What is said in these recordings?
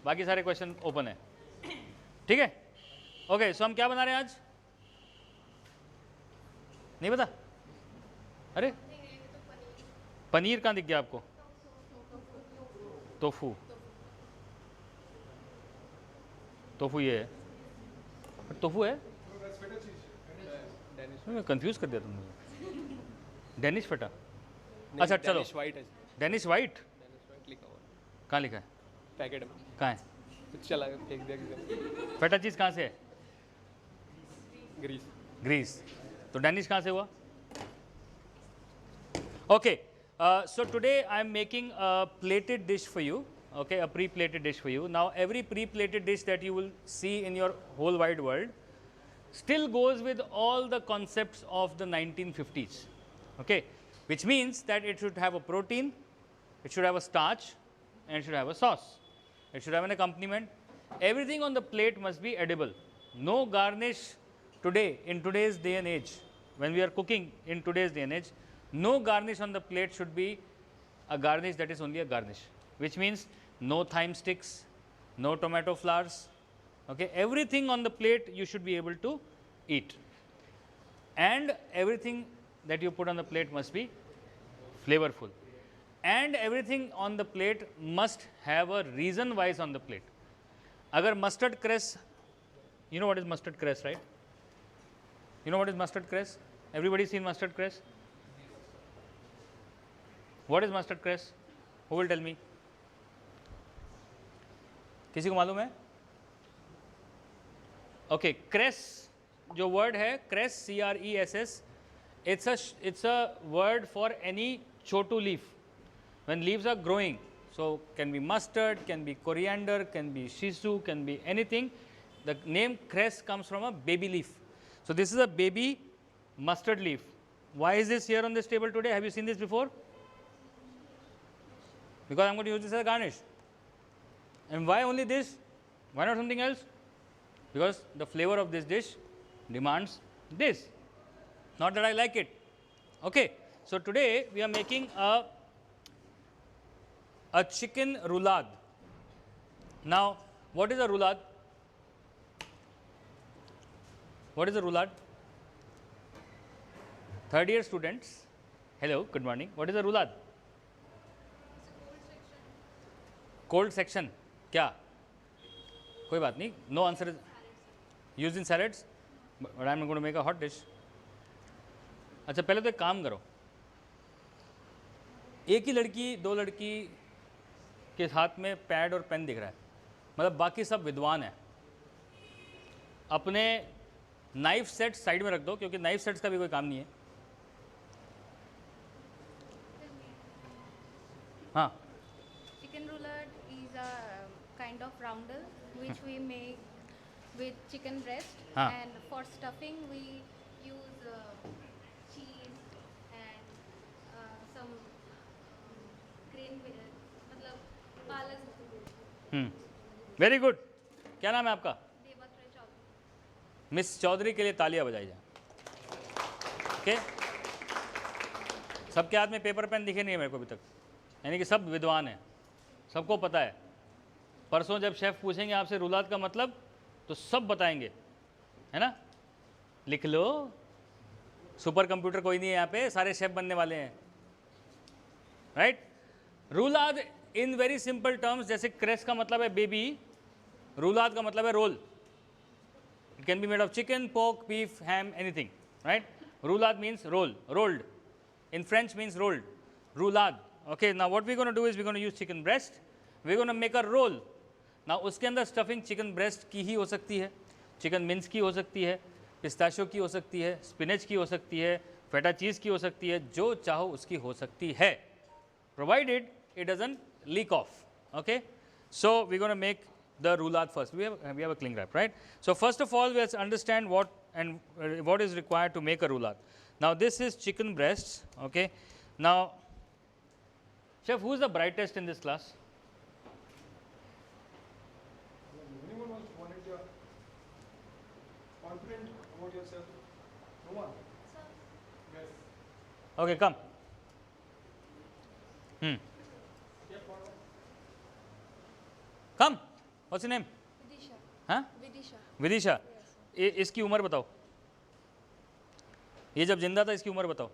बाकी सारे question open है, ठीक है। ओके, सो हम क्या बना रहे हैं आज? नहीं पता? अरे पनीर कहाँ दिख गया आपको? टोफू, टोफू ये है, टोफू है, कंफ्यूज कर दिया तुमने। डेनिश फेटा, अच्छा चलो, डेनिश वाइट कहाँ लिखा है? पैकेट में कहाँ है? चला फेंक दिया। फेटा चीज़ कहाँ से है? ग्रीस। ग्रीस, तो डेनिश कहाँ से हुआ? Okay, so today I am making a plated dish for you, okay, a pre-plated dish for you. Now every pre-plated dish that you will see in your whole wide world still goes with all the concepts of the 1950s, okay, which means that it should have a protein, it should have a starch, and it should have a sauce. It should have an accompaniment. Everything on the plate must be edible. No garnish today, in today's day and age, when we are cooking in today's day and age, no garnish on the plate should be a garnish that is only a garnish, which means no thyme sticks, no tomato flowers, okay. Everything on the plate you should be able to eat, and everything that you put on the plate must be flavorful, and everything on the plate must have a reason why it's on the plate. Agar mustard cress, you know what is mustard cress, right? You know what is mustard cress? Everybody seen mustard cress? What is mustard cress? Who will tell me? किसी को मालूम है? Okay, cress जो word है, cress, C-R-E-S-S, it's a word for any chotu leaf. When leaves are growing, so can be mustard, can be coriander, can be shisu, can be anything. The name cress comes from a baby leaf. So this is a baby mustard leaf. Why is this here on this table today? Have you seen this before? Because I am going to use this as a garnish. And why only this? Why not something else? Because the flavor of this dish demands this. Not that I like it. Okay. So today we are making a chicken roulade. Now, what is a roulade? What is a roulade? Third year students, hello, good morning. What is a roulade? Cold section, क्या? कोई बात नहीं. No answer is used in salads, but I am going to make a hot dish. अच्छा, पहले तो एक काम करो. एक ही लड़की, दो लड़की के हाथ में पैड और पेन दिख रहा है, मतलब बाकी सब विद्वान हैं. अपने नाइफ सेट साइड में रख दो, क्योंकि नाइफ सेट्स का भी कोई काम नहीं है. हाँ. Chicken roulade is a kind of roundel which we make with chicken breast, and for stuffing we use cheese and some green, मतलब पालक. Very good. क्या नाम है आपका? मिस चौधरी के लिए तालियां बजाई जाए. ओके, सबके हाथ में पेपर पेन दिखे नहीं है मेरे को अभी तक, यानी कि सब विद्वान हैं, सबको पता है. परसों जब शेफ़ पूछेंगे आपसे रूलाद का मतलब, तो सब बताएंगे, है ना. लिख लो, सुपर कंप्यूटर कोई नहीं है यहाँ पे, सारे शेफ़ बनने वाले हैं, right. Roulade in very simple terms, जैसे क्रेस का मतलब है बेबी, रूलाद का मतलब है roll. It can be made of chicken, pork, beef, ham, anything, right? Roulade means roll, rolled. In French means rolled. Roulade. Okay, now what we're going to do is we're going to use chicken breast. We're going to make a roll. Now उसके अंदर stuffing chicken breast की ही हो सकती है, chicken mince की हो सकती है, pistachio की हो सकती है, spinach की हो सकती है, feta cheese की हो सकती है, जो चाहो उसकी हो सकती है, provided it doesn't leak off. Okay, so we're going to make the roulade first. We have a cling wrap, right? So first of all, let's understand what is required to make a roulade. Now this is chicken breasts. Okay. Now, chef, who is the brightest in this class? Anyone was wanted you confident about yourself? No one. Yes. Okay, come. Come. What's your name? Vidisha. हाँ Vidisha. Vidisha, इसकी उम्र बताओ, ये जब जिंदा था इसकी उम्र बताओ।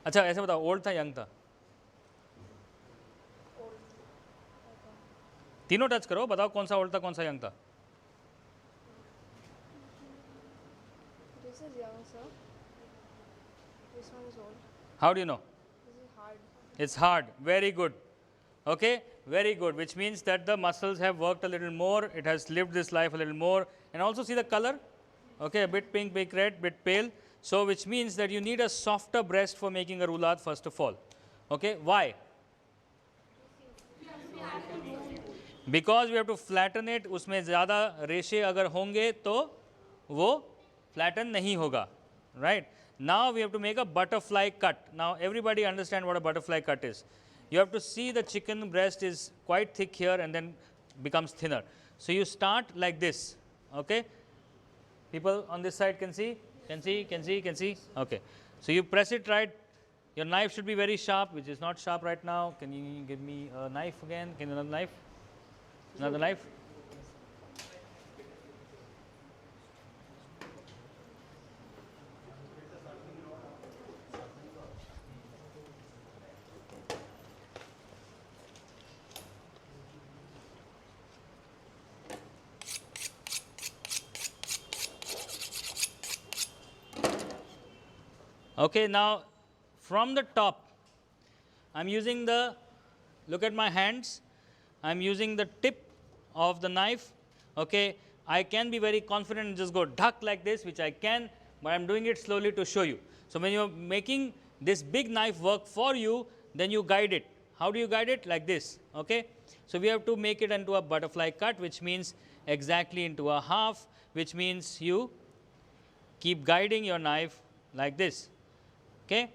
अच्छा ऐसे बताओ, ओल्ड था यंग था? तीनों टच करो, बताओ कौन सा ओल्ड था कौन सा यंग था। This is young, sir. This one is old. How do you know? This is hard. It's hard. Very good. Okay, very good. Which means that the muscles have worked a little more. It has lived this life a little more. And also see the color. Okay, a bit pink, bit red, bit pale. So which means that you need a softer breast for making a roulade first of all. Okay, why? Because we have to flatten it. उसमें ज़्यादा रेशे अगर होंगे तो वो flatten नहीं होगा. Right? Now we have to make a butterfly cut. Now everybody understand what a butterfly cut is. You have to see the chicken breast is quite thick here and then becomes thinner. So you start like this. Okay? People on this side can see? Can see? Can see? Can see? Okay. So you press it right. Your knife should be very sharp, which is not sharp right now. Can you give me a knife again? Can you another knife? Another knife? Okay, now from the top, I'm using the, look at my hands, I'm using the tip of the knife. Okay, I can be very confident and just go duck like this, which I can, but I'm doing it slowly to show you. So when you're making this big knife work for you, then you guide it. How do you guide it? Like this. Okay, so we have to make it into a butterfly cut, which means exactly into a half, which means you keep guiding your knife like this. Okay.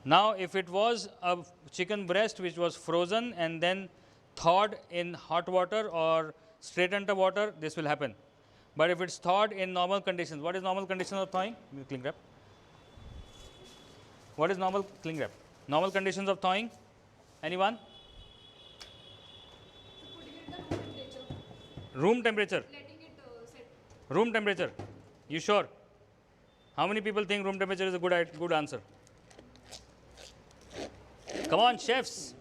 Now, if it was a chicken breast which was frozen and then thawed in hot water or straight under water, this will happen. But if it's thawed in normal conditions, what is normal conditions of thawing? Cling wrap. What is normal cling wrap? Normal conditions of thawing? Anyone? Room temperature. Letting it set. Room temperature. You sure? How many people think room temperature is a good answer? Come on, chefs.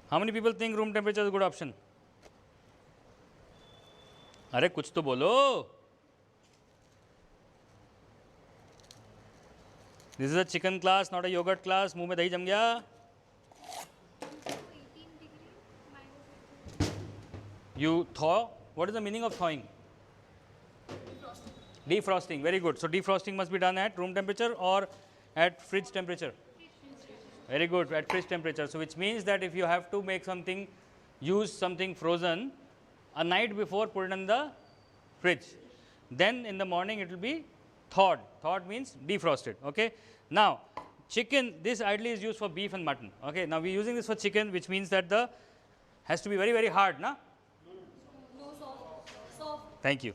How many people think room temperature is a good option? अरे कुछ तो बोलो. This is a chicken class, not a yogurt class. मुंह में दही जम गया. 18 degree minus. You thaw. What is the meaning of thawing? Defrosting. Very good. So defrosting must be done at room temperature or at fridge temperature. Very good. At fridge temperature. So which means that if you have to make something, use something frozen, a night before put it in the fridge. Then in the morning it will be thawed. Thawed means defrosted. Okay. Now chicken, this ideally is used for beef and mutton. Okay. Now we are using this for chicken, which means that the has to be very, very hard, na? No, soft. Soft. Thank you.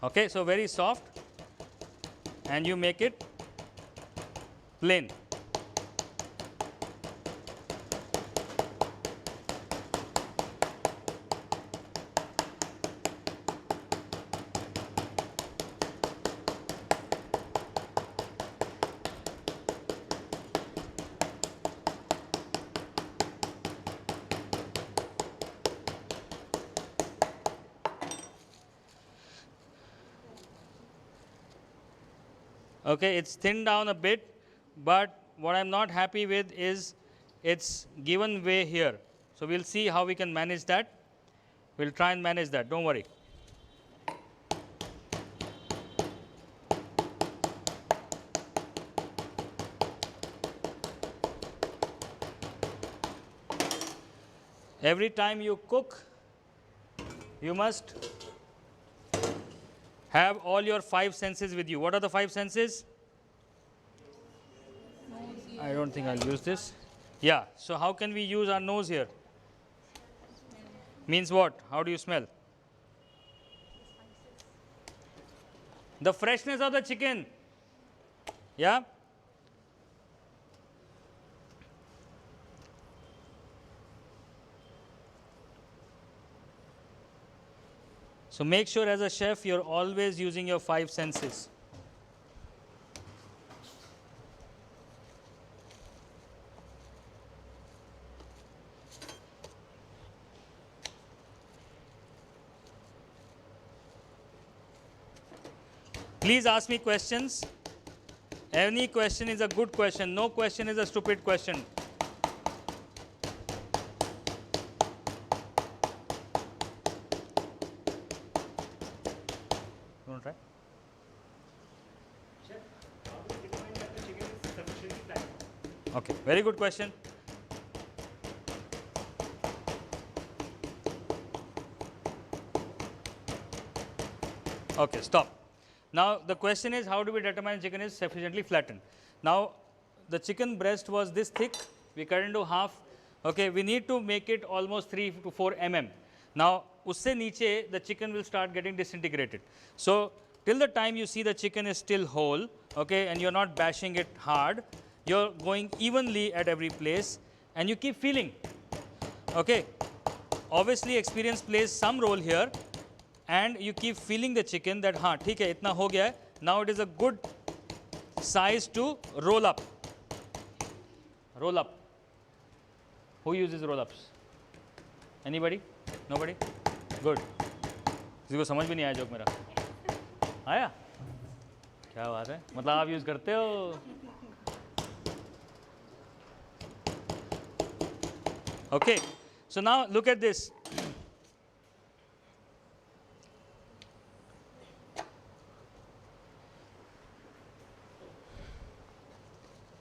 Okay, so very soft, and you make it plain. Okay, it's thinned down a bit, but what I'm not happy with is it's given way here. So we'll see how we can manage that. We'll try and manage that, don't worry. Every time you cook, you must have all your 5 senses with you. What are the 5 senses? I don't think I'll use this. Yeah, so how can we use our nose here? Means what? How do you smell? The freshness of the chicken. Yeah. So make sure as a chef you're always using your 5 senses. Please ask me questions. Any question is a good question. No question is a stupid question. You want to try? Chef, how do you define that the chicken is sufficiently flattened? Okay, very good question. Okay, stop. Now the question is, how do we determine chicken is sufficiently flattened? Now the chicken breast was this thick, we cut into half. Okay, we need to make it almost 3 to 4 mm. Now usse niche the chicken will start getting disintegrated. So till the time you see the chicken is still whole, okay, and you're not bashing it hard, you're going evenly at every place and you keep feeling. Okay, obviously experience plays some role here. And you keep feeling the chicken that हाँ ठीक है इतना हो गया है. Now it is a good size to roll up. Roll up. Who uses roll ups? Anybody? Nobody? Good. किसी को समझ भी नहीं आया जोक मेरा. आया? क्या बात है? मतलब आप यूज करते हो? Okay. So now look at this.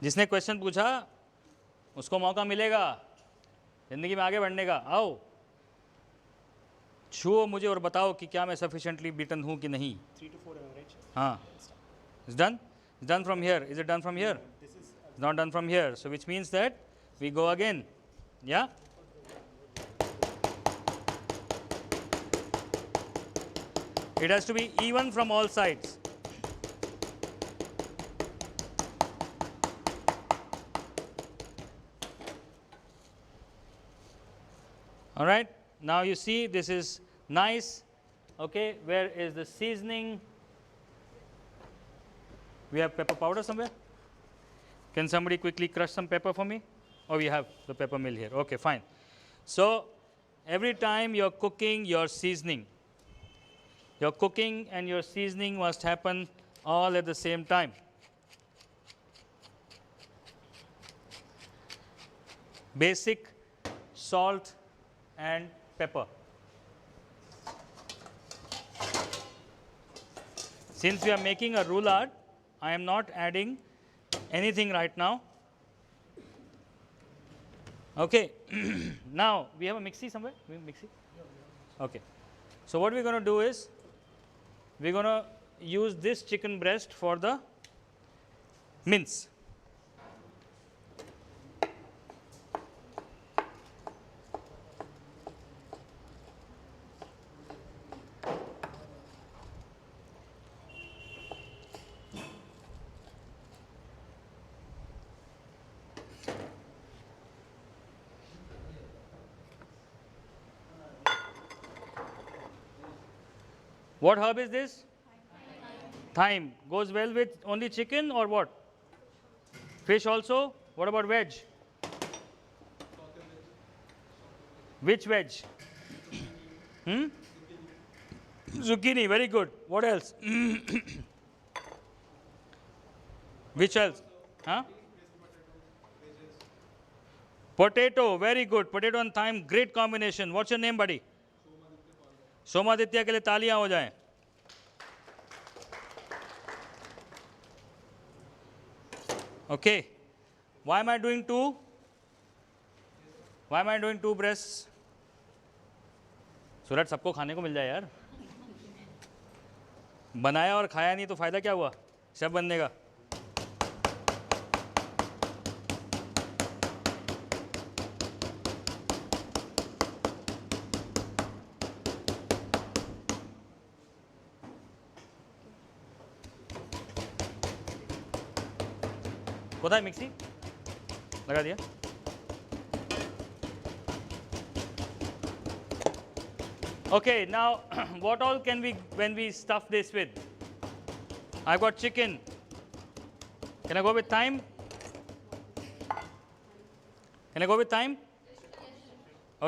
जिसने क्वेश्चन पूछा उसको मौका मिलेगा ज़िंदगी में आगे बढ़ने का. आओ छुओ मुझे और बताओ कि क्या मैं सफिशिएंटली बीटन हूँ कि नहीं. 3 to 4 mm, right? हाँ. It's done? It's done from here. Is it done from here? It's not done from here. So which means that we go again. Yeah? It has to be even from all sides. All right, now you see this is nice. Okay, where is the seasoning? We have pepper powder somewhere. Can somebody quickly crush some pepper for me? Oh, we have the pepper mill here. Okay, fine. So every time you're cooking, you're seasoning. Your cooking and your seasoning must happen all at the same time. Basic salt and pepper. Since we are making a roulade, I am not adding anything right now. Okay. Now we have a mixie somewhere. We have a mixie. Okay. So what we're going to do is we're going to use this chicken breast for the mince. What herb is this? Thyme. Goes well with only chicken or what? Fish also? What about veg? Which veg? Zucchini, very good. What else? Which else? Huh? Potato, very good. Potato and thyme, great combination. What's your name, buddy? सोमादित्य के लिए तालियां हो जाएं. Okay. Why am I doing two? Why am I doing two breasts? सूरज सबको खाने को मिल जाए यार. बनाया और खाया नहीं तो फायदा क्या हुआ शेफ बनने का. कोথায় मिक्सी लगा दिया okay now what all can we when we stuff this with I've got chicken can I go with thyme can I go with thyme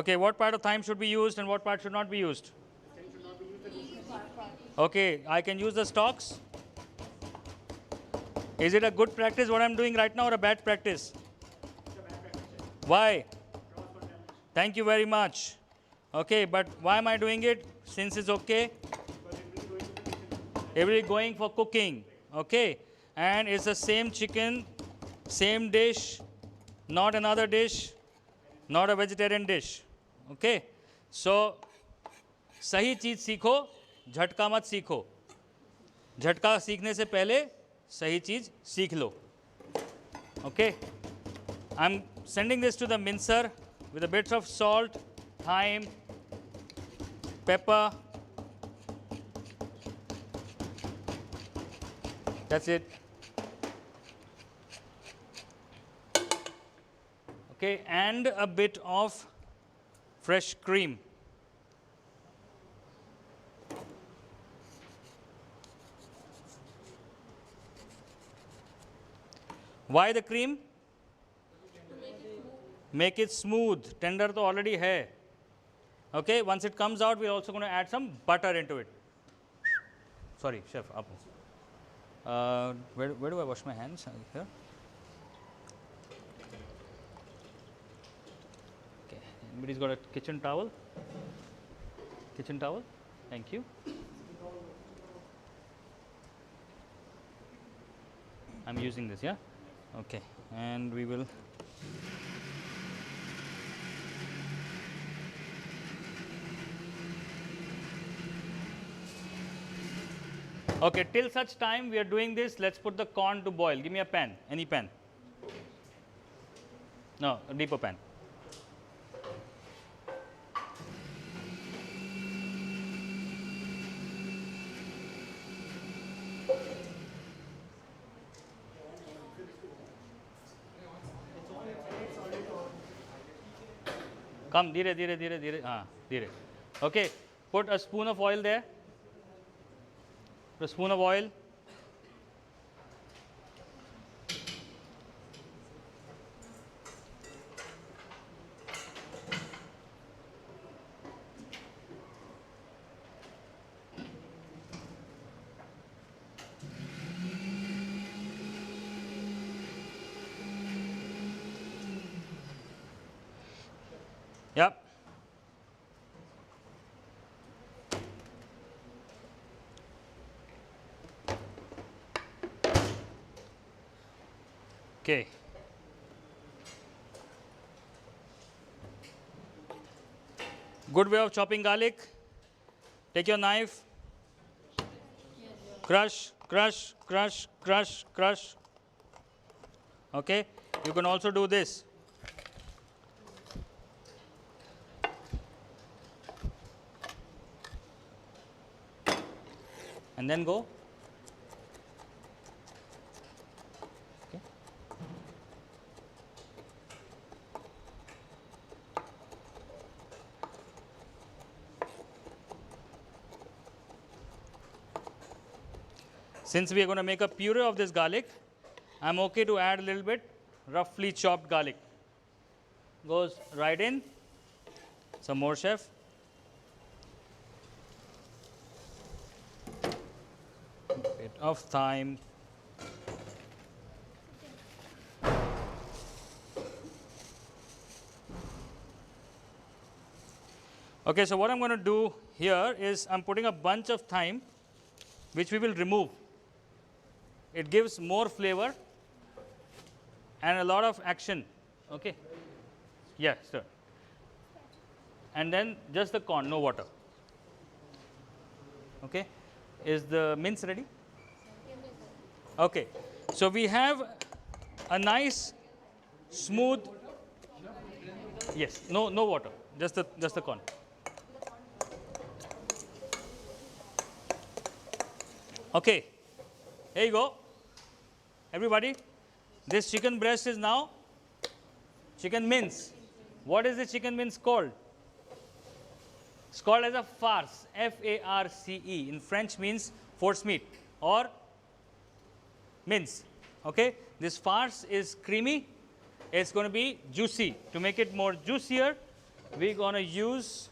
okay what part of thyme should be used and what part should not be used okay I can use the stalks is it a good practice what I'm doing right now or a bad practice why thank you very much okay but why am I doing it since it's okay everybody going for cooking okay and it's the same chicken same dish not another dish not a vegetarian dish okay so सही चीज सीखो झटका मत सीखो झटका सीखने से पहले सही चीज सीख लो okay I'm sending this to the mincer with a bit of salt thyme pepper that's it okay and a bit of fresh cream why the cream make it smooth tender to already hai okay once it comes out we're also going to add some butter into it sorry chef up where do I wash my hands here okay anybody's got a kitchen towel thank you I'm using this yeah okay and we will okay till such time we are doing this let's put the corn to boil give me a pan any pan no a deeper pan come dhire dhire ha dhire okay put a spoon of oil there put a spoon of oil yep okay good way of chopping garlic take your knife crush okay you can also do this and then go okay since we are going to make a puree of this garlic I'm okay to add a little bit roughly chopped garlic goes right in some more chef bit of thyme okay so what I'm going to do here is I'm putting a bunch of thyme which we will remove it gives more flavor and a lot of action okay yes sir and then just the corn no water okay is the mince ready okay so we have a nice smooth yes no water just the corn okay here you go everybody This chicken breast is now chicken mince. What is the chicken mince called? It's called as a farce, F-A-R-C-E. In French means force meat or mince. Okay, this farce is creamy. It's going to be juicy. To make it more juicier, we're going to use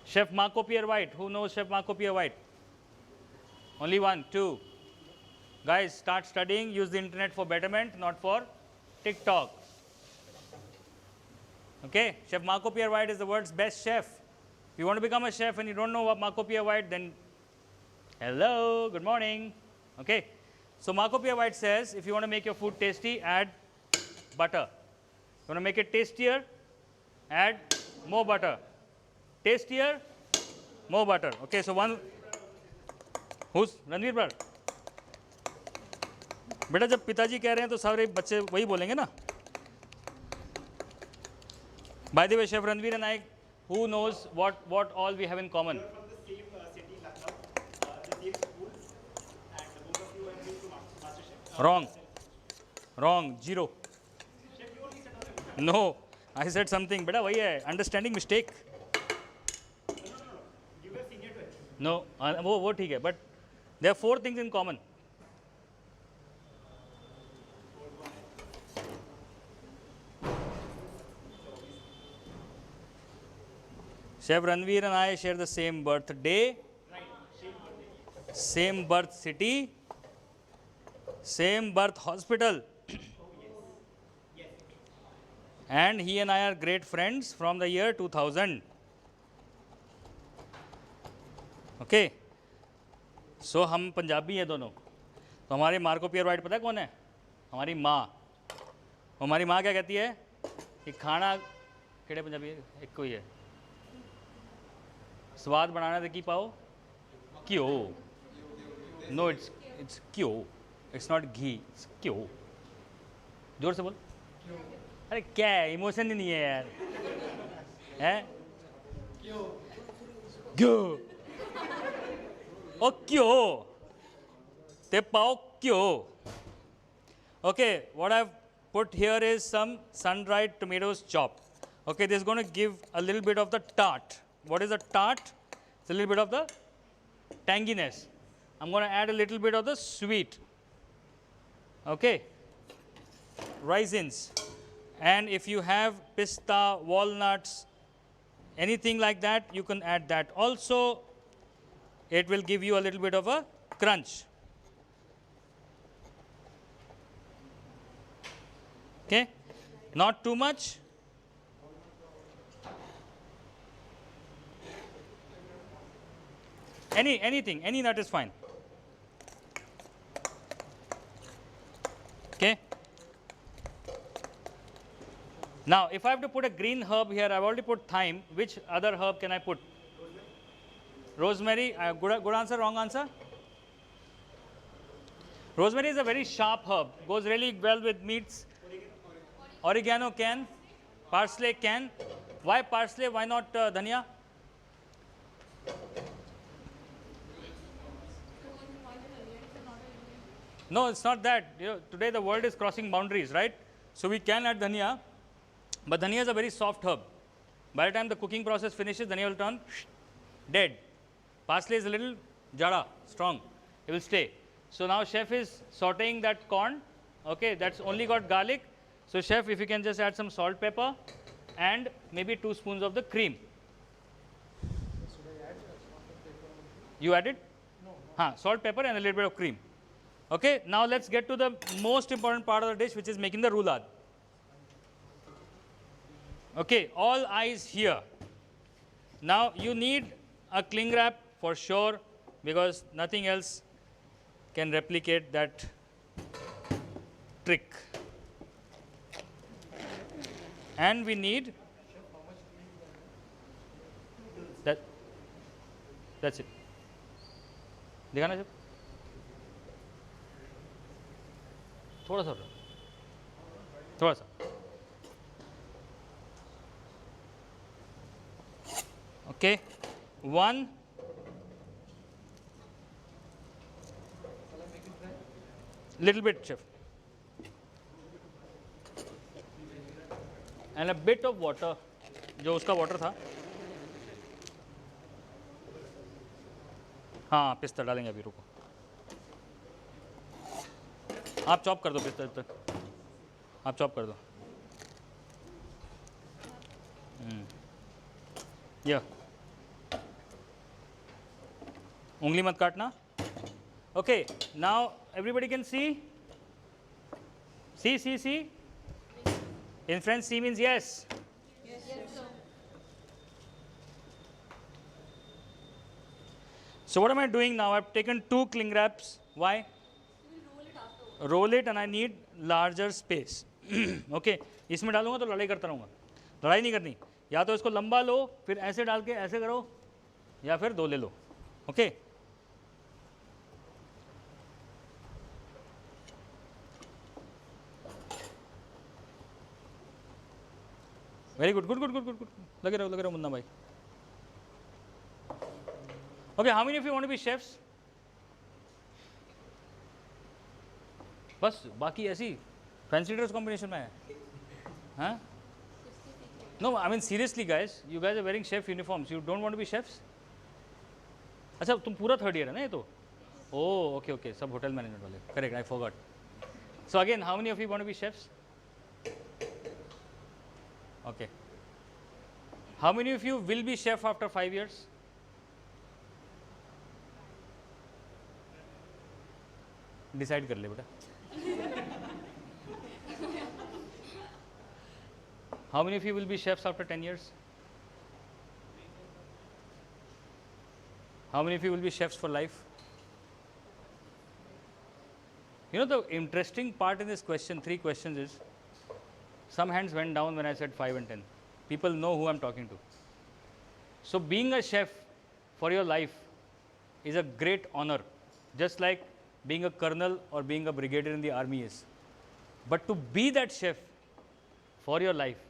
Chef Marco Pierre White. Who knows Chef Marco Pierre White? Only one, two. Guys, start studying. Use the internet for betterment, not for TikTok. Okay, Chef Marco Pierre White is the world's best chef. If you want to become a chef and you don't know what Marco Pierre White, then hello, good morning. Okay, so Marco Pierre White says if you want to make your food tasty, add butter. You want to make it tastier, add more butter. Tastier, more butter. Okay, so one. Who's Ranveer Brar? बेटा जब पिताजी कह रहे हैं तो सारे बच्चे वही बोलेंगे ना. By the way, Chef Ranveer and I, who knows what all we have in common? From the same city, Lucknow, the same school, and both of you have been to MasterChef. Wrong. Wrong. Zero. Chef, you only said nothing. No. I said something. बेटा वही है. Understanding mistake. No. You were senior to it. No. वो ठीक है. But there are 4 things in common. Chef Ranveer and I share the same birthday, same birth city, same birth hospital. And he and I are great friends from the year 2000. Okay. So हम पंजाबी हैं दोनों. तो हमारे Marco पियर white पता है कौन है? हमारी माँ. हमारी माँ क्या कहती है कि खाना केड़े पंजाबी एक कोई है स्वाद बनाना तो की पाओ क्यों. नो इट्स क्यों. इट्स नॉट घी, इट्स क्यों. जोर से बोल. अरे क्या है, इमोशन ही नहीं है यार. हैं क्यों ओ क्यों ते पाओ क्यों. Okay, what I've put here is some sun-dried tomatoes chopped. Okay, this is going to give a little bit of the tart. What is a tart? It's a little bit of the tanginess. I'm going to add a little bit of the sweet. Okay, raisins. And if you have pista, walnuts, anything like that, you can add that. Also, it will give you a little bit of a crunch. Okay, not too much. Anything, any nut is fine. Okay. Now, if I have to put a green herb here, I've already put thyme. Which other herb can I put? Rosemary. Good answer, wrong answer? Rosemary is a very sharp herb. Goes really well with meats. Oregano can. Parsley can. Why parsley? Why not dhania? No, it's not that. You know, today the world is crossing boundaries, right? So we can add dhania, but dhania is a very soft herb. By the time the cooking process finishes, dhania will turn dead. Parsley is a little jada, strong. It will stay. So now chef is sauteing that corn. Okay, that's only got garlic. So chef, if you can just add some salt, pepper, and maybe 2 spoons of the cream. You added? No. Salt, pepper, and a little bit of cream. Okay, now let's get to the most important part of the dish, which is making the roulade. Okay, all eyes here. Now you need a cling wrap for sure, because nothing else can replicate that trick. And we need that's it. दिखाना चुप. थोड़ा सा थोड़ा सा. Okay, 1. little bit chef, and a bit of water, जो उसका water था. हाँ पिस्ता डालेंगे अभी, रुको. आप चॉप कर दो पिस्ता तक, आप चॉप कर दो. या उंगली मत काटना. Okay, now everybody can see. Si in French si means yes. So what am I doing now? I've taken 2 cling wraps. Why? Roll it and I need larger space. Okay, इसमें डालूंगा तो लड़ाई करता रहूँगा. लड़ाई नहीं करनी. या तो इसको लंबा लो, फिर ऐसे डाल के ऐसे करो, या फिर 2 ले लो. Okay, very good, good. लगे रहो Munna Bhai. Okay, how many of you want to be chefs? बस बाकी ऐसी फैंसी ड्रेस कॉम्बिनेशन में है. हाँ, no, I mean seriously guys, you guys are wearing chef uniforms. You don't want to be chefs? अच्छा, तुम पूरा 3rd year है ना ये तो? Oh, okay, सब होटल मैनेजमेंट वाले. Correct, I forgot. So again, how many of you want to be chefs? Okay. How many of you will be chef after 5 years? Decide कर ले बेटा. How many of you will be chefs after 10 years? How many of you will be chefs for life? You know, the interesting part in this question, 3 questions is, some hands went down when I said 5 and 10. People know who I'm talking to. So being a chef for your life is a great honor, just like being a colonel or being a brigadier in the army is. But to be that chef for your life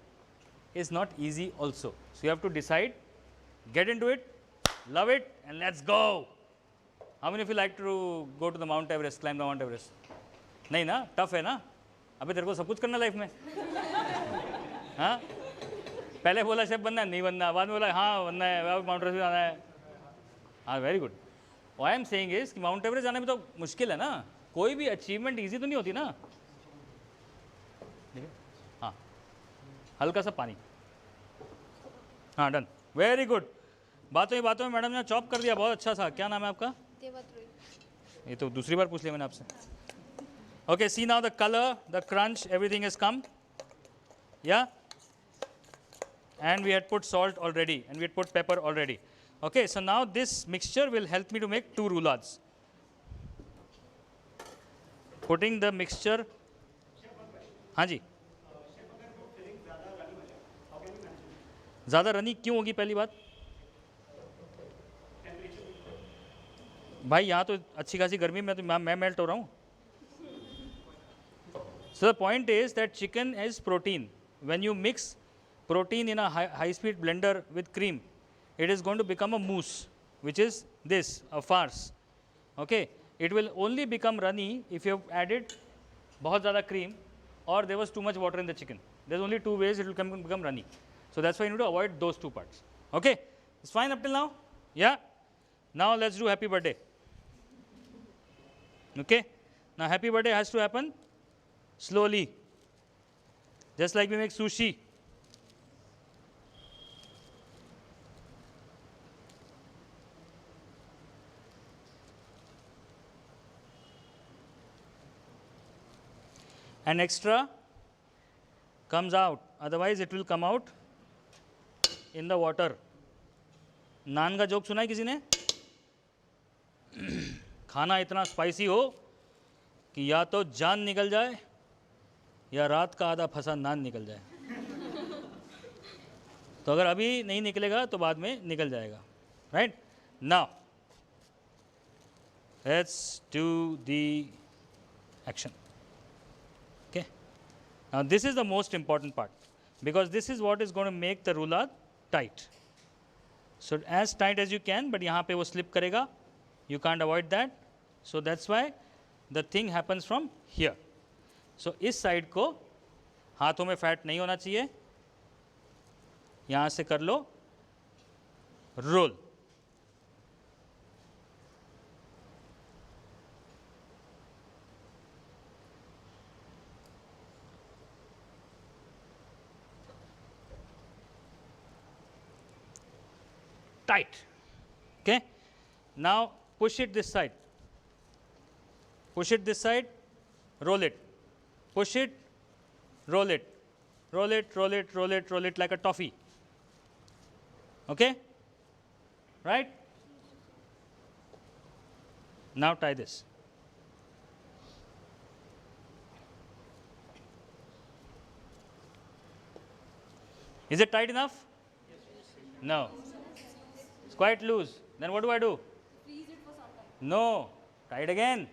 is not easy also. So you have to decide, get into it, love it, and let's go. How many of you like to go to the Mount Everest, climb the Mount Everest? नहीं ना, tough है ना. अबे तेरे को सब कुछ करना लाइफ में. हाँ, पहले बोला शेफ बनना है, नहीं बनना. बाद में बोला हाँ बनना है, माउंट एवरेस्ट जाना है. हाँ, very good. What I am saying is कि माउंट एवरेस्ट जाने में तो मुश्किल है ना. कोई भी अचीवमेंट इजी तो नहीं होती ना. ठीक है, हाँ, हल्का सा पानी. हाँ, डन, वेरी गुड. बातों में मैडम ने चॉप कर दिया, बहुत अच्छा था. क्या नाम है आपका? ये तो दूसरी बार पूछ लिया मैंने आपसे. Okay, see now the color, the crunch, everything has come. Yeah? And we had put salt already, and we had put pepper already. Okay, so now this mixture will help me to make 2 roulades. Putting the mixture. हाँ जी, ज़्यादा runny क्यों होगी? पहली बात भाई, यहाँ तो अच्छी खासी गर्मी में तो मैं मेल्ट हो रहा हूँ. So the point is that chicken is protein. When you mix protein in a high-speed blender with cream, it is going to become a mousse, which is this, a farce. Okay, it will only become runny if you have added बहुत ज़्यादा cream or there was too much water in the chicken. There's only 2 ways it will become runny. So that's why you need to avoid those 2 parts. Okay, it's fine up till now. Yeah. Now let's do happy birthday. Okay. Now happy birthday has to happen slowly, just like we make sushi. And extra comes out, otherwise it will come out in the water. नान का joke सुना है किसी ने? खाना इतना spicy हो कि या तो जान निकल जाए या रात का आधा फंसा नान निकल जाए. तो अगर अभी नहीं निकलेगा तो बाद में निकल जाएगा. Right now let's do the action. Okay, now this is the most important part, because this is what is going to make the roulade tight. So as tight as you can, but यहाँ पे वो slip करेगा. You can't avoid that. So that's why the thing happens from here. So इस side को हाथों में fat नहीं होना चाहिए, यहाँ से कर लो role. Tight. Okay. Now push it this side. Push it this side. Roll it. Push it. Roll it. Roll it. Roll it. Roll it. Roll it like a toffee. Okay. Right. Now tie this. Is it tight enough? No. It's quite loose. Then what do I do? Freeze it for some time. No. Tie it again.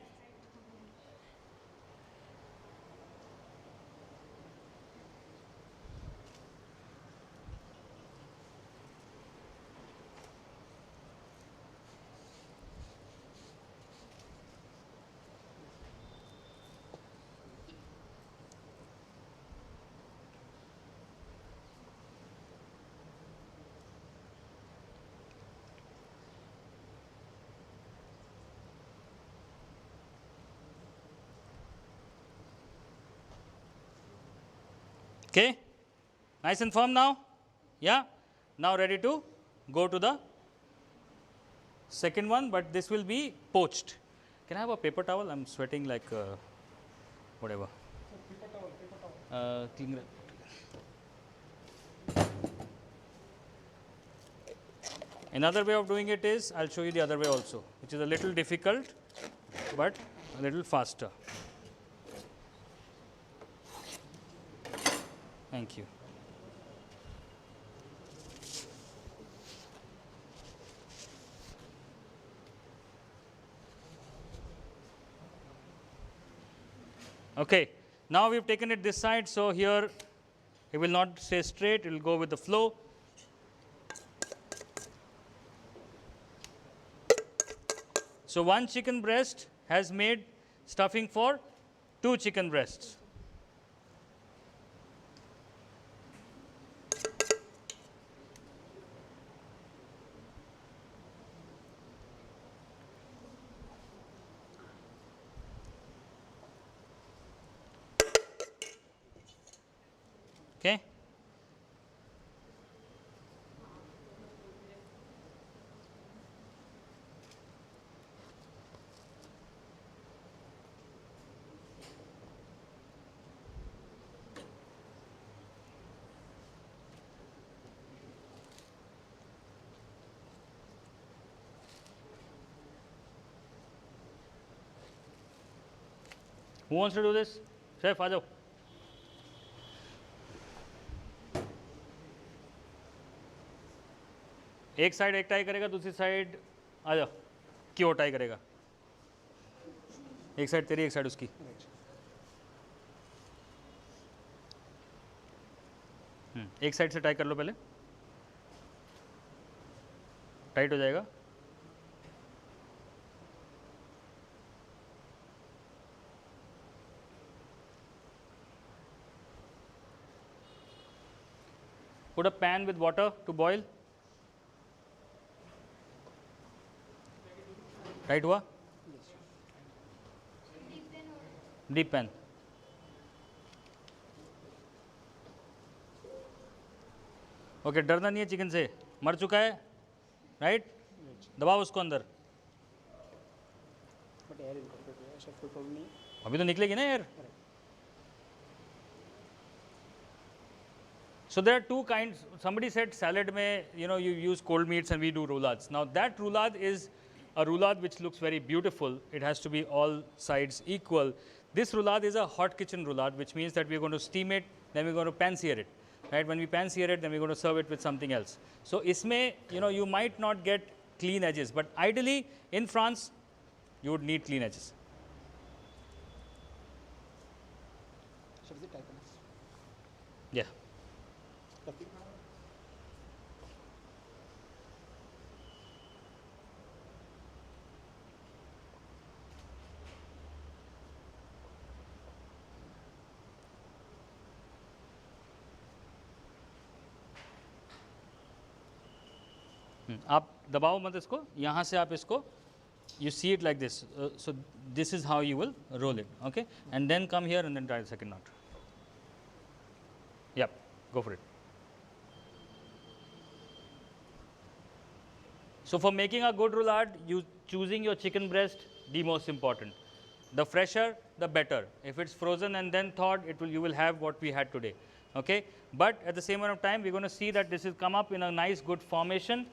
Okay, nice and firm now. Yeah, now ready to go to the second one, but this will be poached. Can I have a paper towel? I'm sweating like whatever. Clean. Another way of doing it is, I'll show you the other way also, which is a little difficult, but a little faster. Thank you. Okay, now we've taken it this side, so here it will not stay straight, it will go with the flow. So one chicken breast has made stuffing for 2 chicken breasts. Okay. Who wants to do this? Chef, आ जाओ. एक side एक tie करेगा, दूसरी side आ जाओ, क्यों tie करेगा? एक side तेरी, एक साइड उसकी. एक साइड से टाई कर लो पहले, टाइट हो जाएगा. Put a pan with water to boil. Tight हुआ? Deep pan. ओके, डरना नहीं है चिकन से, मर चुका है, राइट? दबाओ उसको अंदर. अभी तो निकलेगी ना यार. So there are two kinds. Somebody said salad में, you know, you use cold meats and we do roulades. Now that roulade is a roulade which looks very beautiful. It has to be all sides equal. This roulade is a hot kitchen roulade, which means that we're going to steam it, then we're going to pan sear it. Right? When we pan sear it, then we're going to serve it with something else. So isme, you know, you might not get clean edges, but ideally in France, you would need clean edges. Yeah. आप दबाओ मत इसको, यहाँ से आप इसको, you see it like this. So this is how you will roll it, okay? And then come here and then try the second knot. Yep, go for it. So for making a good roulade, you choosing your chicken breast, the most important. The fresher, the better. If it's frozen and then thawed, you will have what we had today, okay? But at the same amount of time, we're going to see that this will come up in a nice good formation,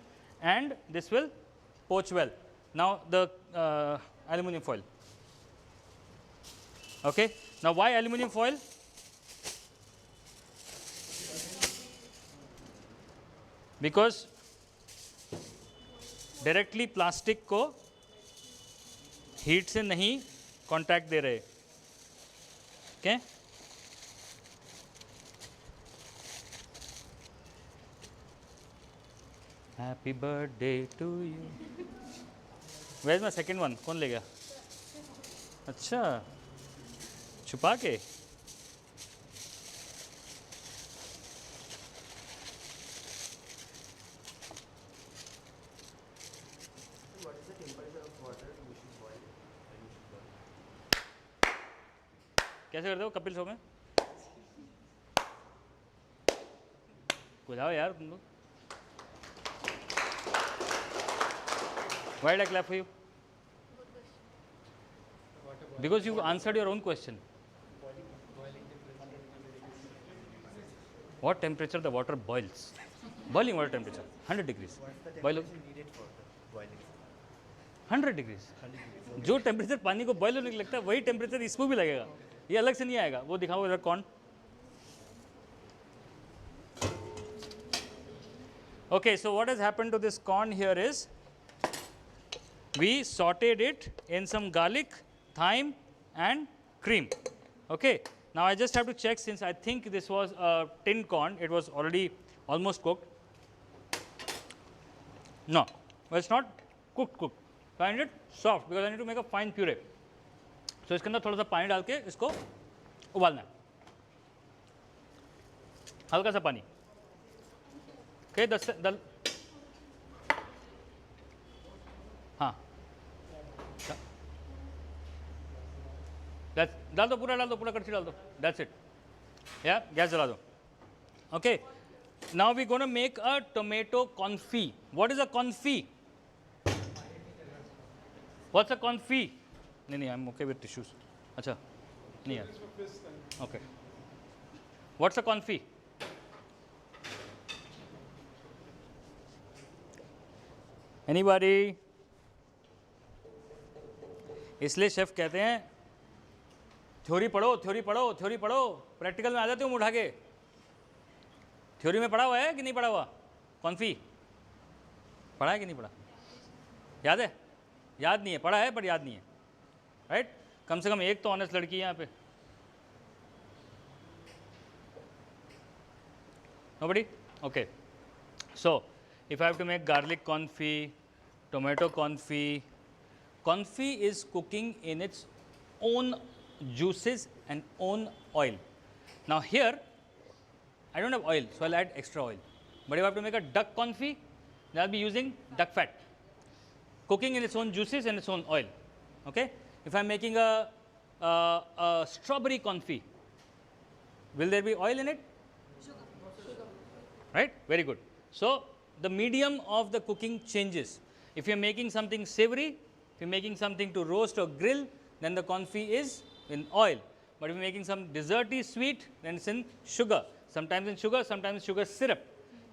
and this will poach well. Now the aluminium foil. Okay. Now why aluminium foil? Because directly plastic को heat से नहीं contact दे रहे. Okay happy birthday to you. Where is my second one? कौन ले गया? अच्छा, छुपा के. कैसे करते हो कपिल शो में? बुझाओ यार तुम लोग. Why did I clap for you? Because you answered your own question. What temperature the water boils? Boiling water temperature, 100 degrees. Boil 100 degrees. जो टेम्परेचर पानी को बॉयल होने के लगता है वही टेम्परेचर इसको भी लगेगा. ये अलग से नहीं आएगा. वो दिखाओ इधर कौन. Okay, so what has happened to this corn here is we sauteed it in some garlic, thyme and cream. Okay, now I just have to check, since I think this was a tin corn, it was already almost cooked. No, well, it's not cooked. I need it soft because I need to make a fine puree. So इसके अंदर थोड़ा सा पानी डाल के इसको उबालना है, हल्का सा पानी. Okay, हाँ, डाल दो, पूरा कड़छी डाल दो. That's it. Yeah, गैस जला दो. Okay, now we're going to make a tomato confit. What is a confit? What's a confit? नहीं, I'm okay with tissues. अच्छा, नहीं यार. Okay. What's a confit? Anybody? इसलिए शेफ कहते हैं थ्योरी पढ़ो, प्रैक्टिकल में आ जाते हो मुँह उठा के. थ्योरी में पढ़ा हुआ है कि नहीं पढ़ा हुआ? कॉन्फी पढ़ा है कि नहीं पढ़ा? याद है? याद नहीं है. पढ़ा है पर याद नहीं है. राइट? कम से कम एक तो ऑनेस्ट लड़की है यहाँ पे. Nobody? Okay. So if I have to make garlic confit, tomato confit, confit is cooking in its own juices and own oil. Now here I don't have oil, so I'll add extra oil. But if I have to make a duck confit, then I'll be using duck fat, cooking in its own juices and its own oil. Okay. If I'm making a strawberry confit, will there be oil in it? Right? Very good. So the medium of the cooking changes. If you're making something savory, if you're making something to roast or grill, then the confit is in oil. But if you're making some desserty sweet, then it's in sugar. Sometimes in sugar, sometimes sugar syrup.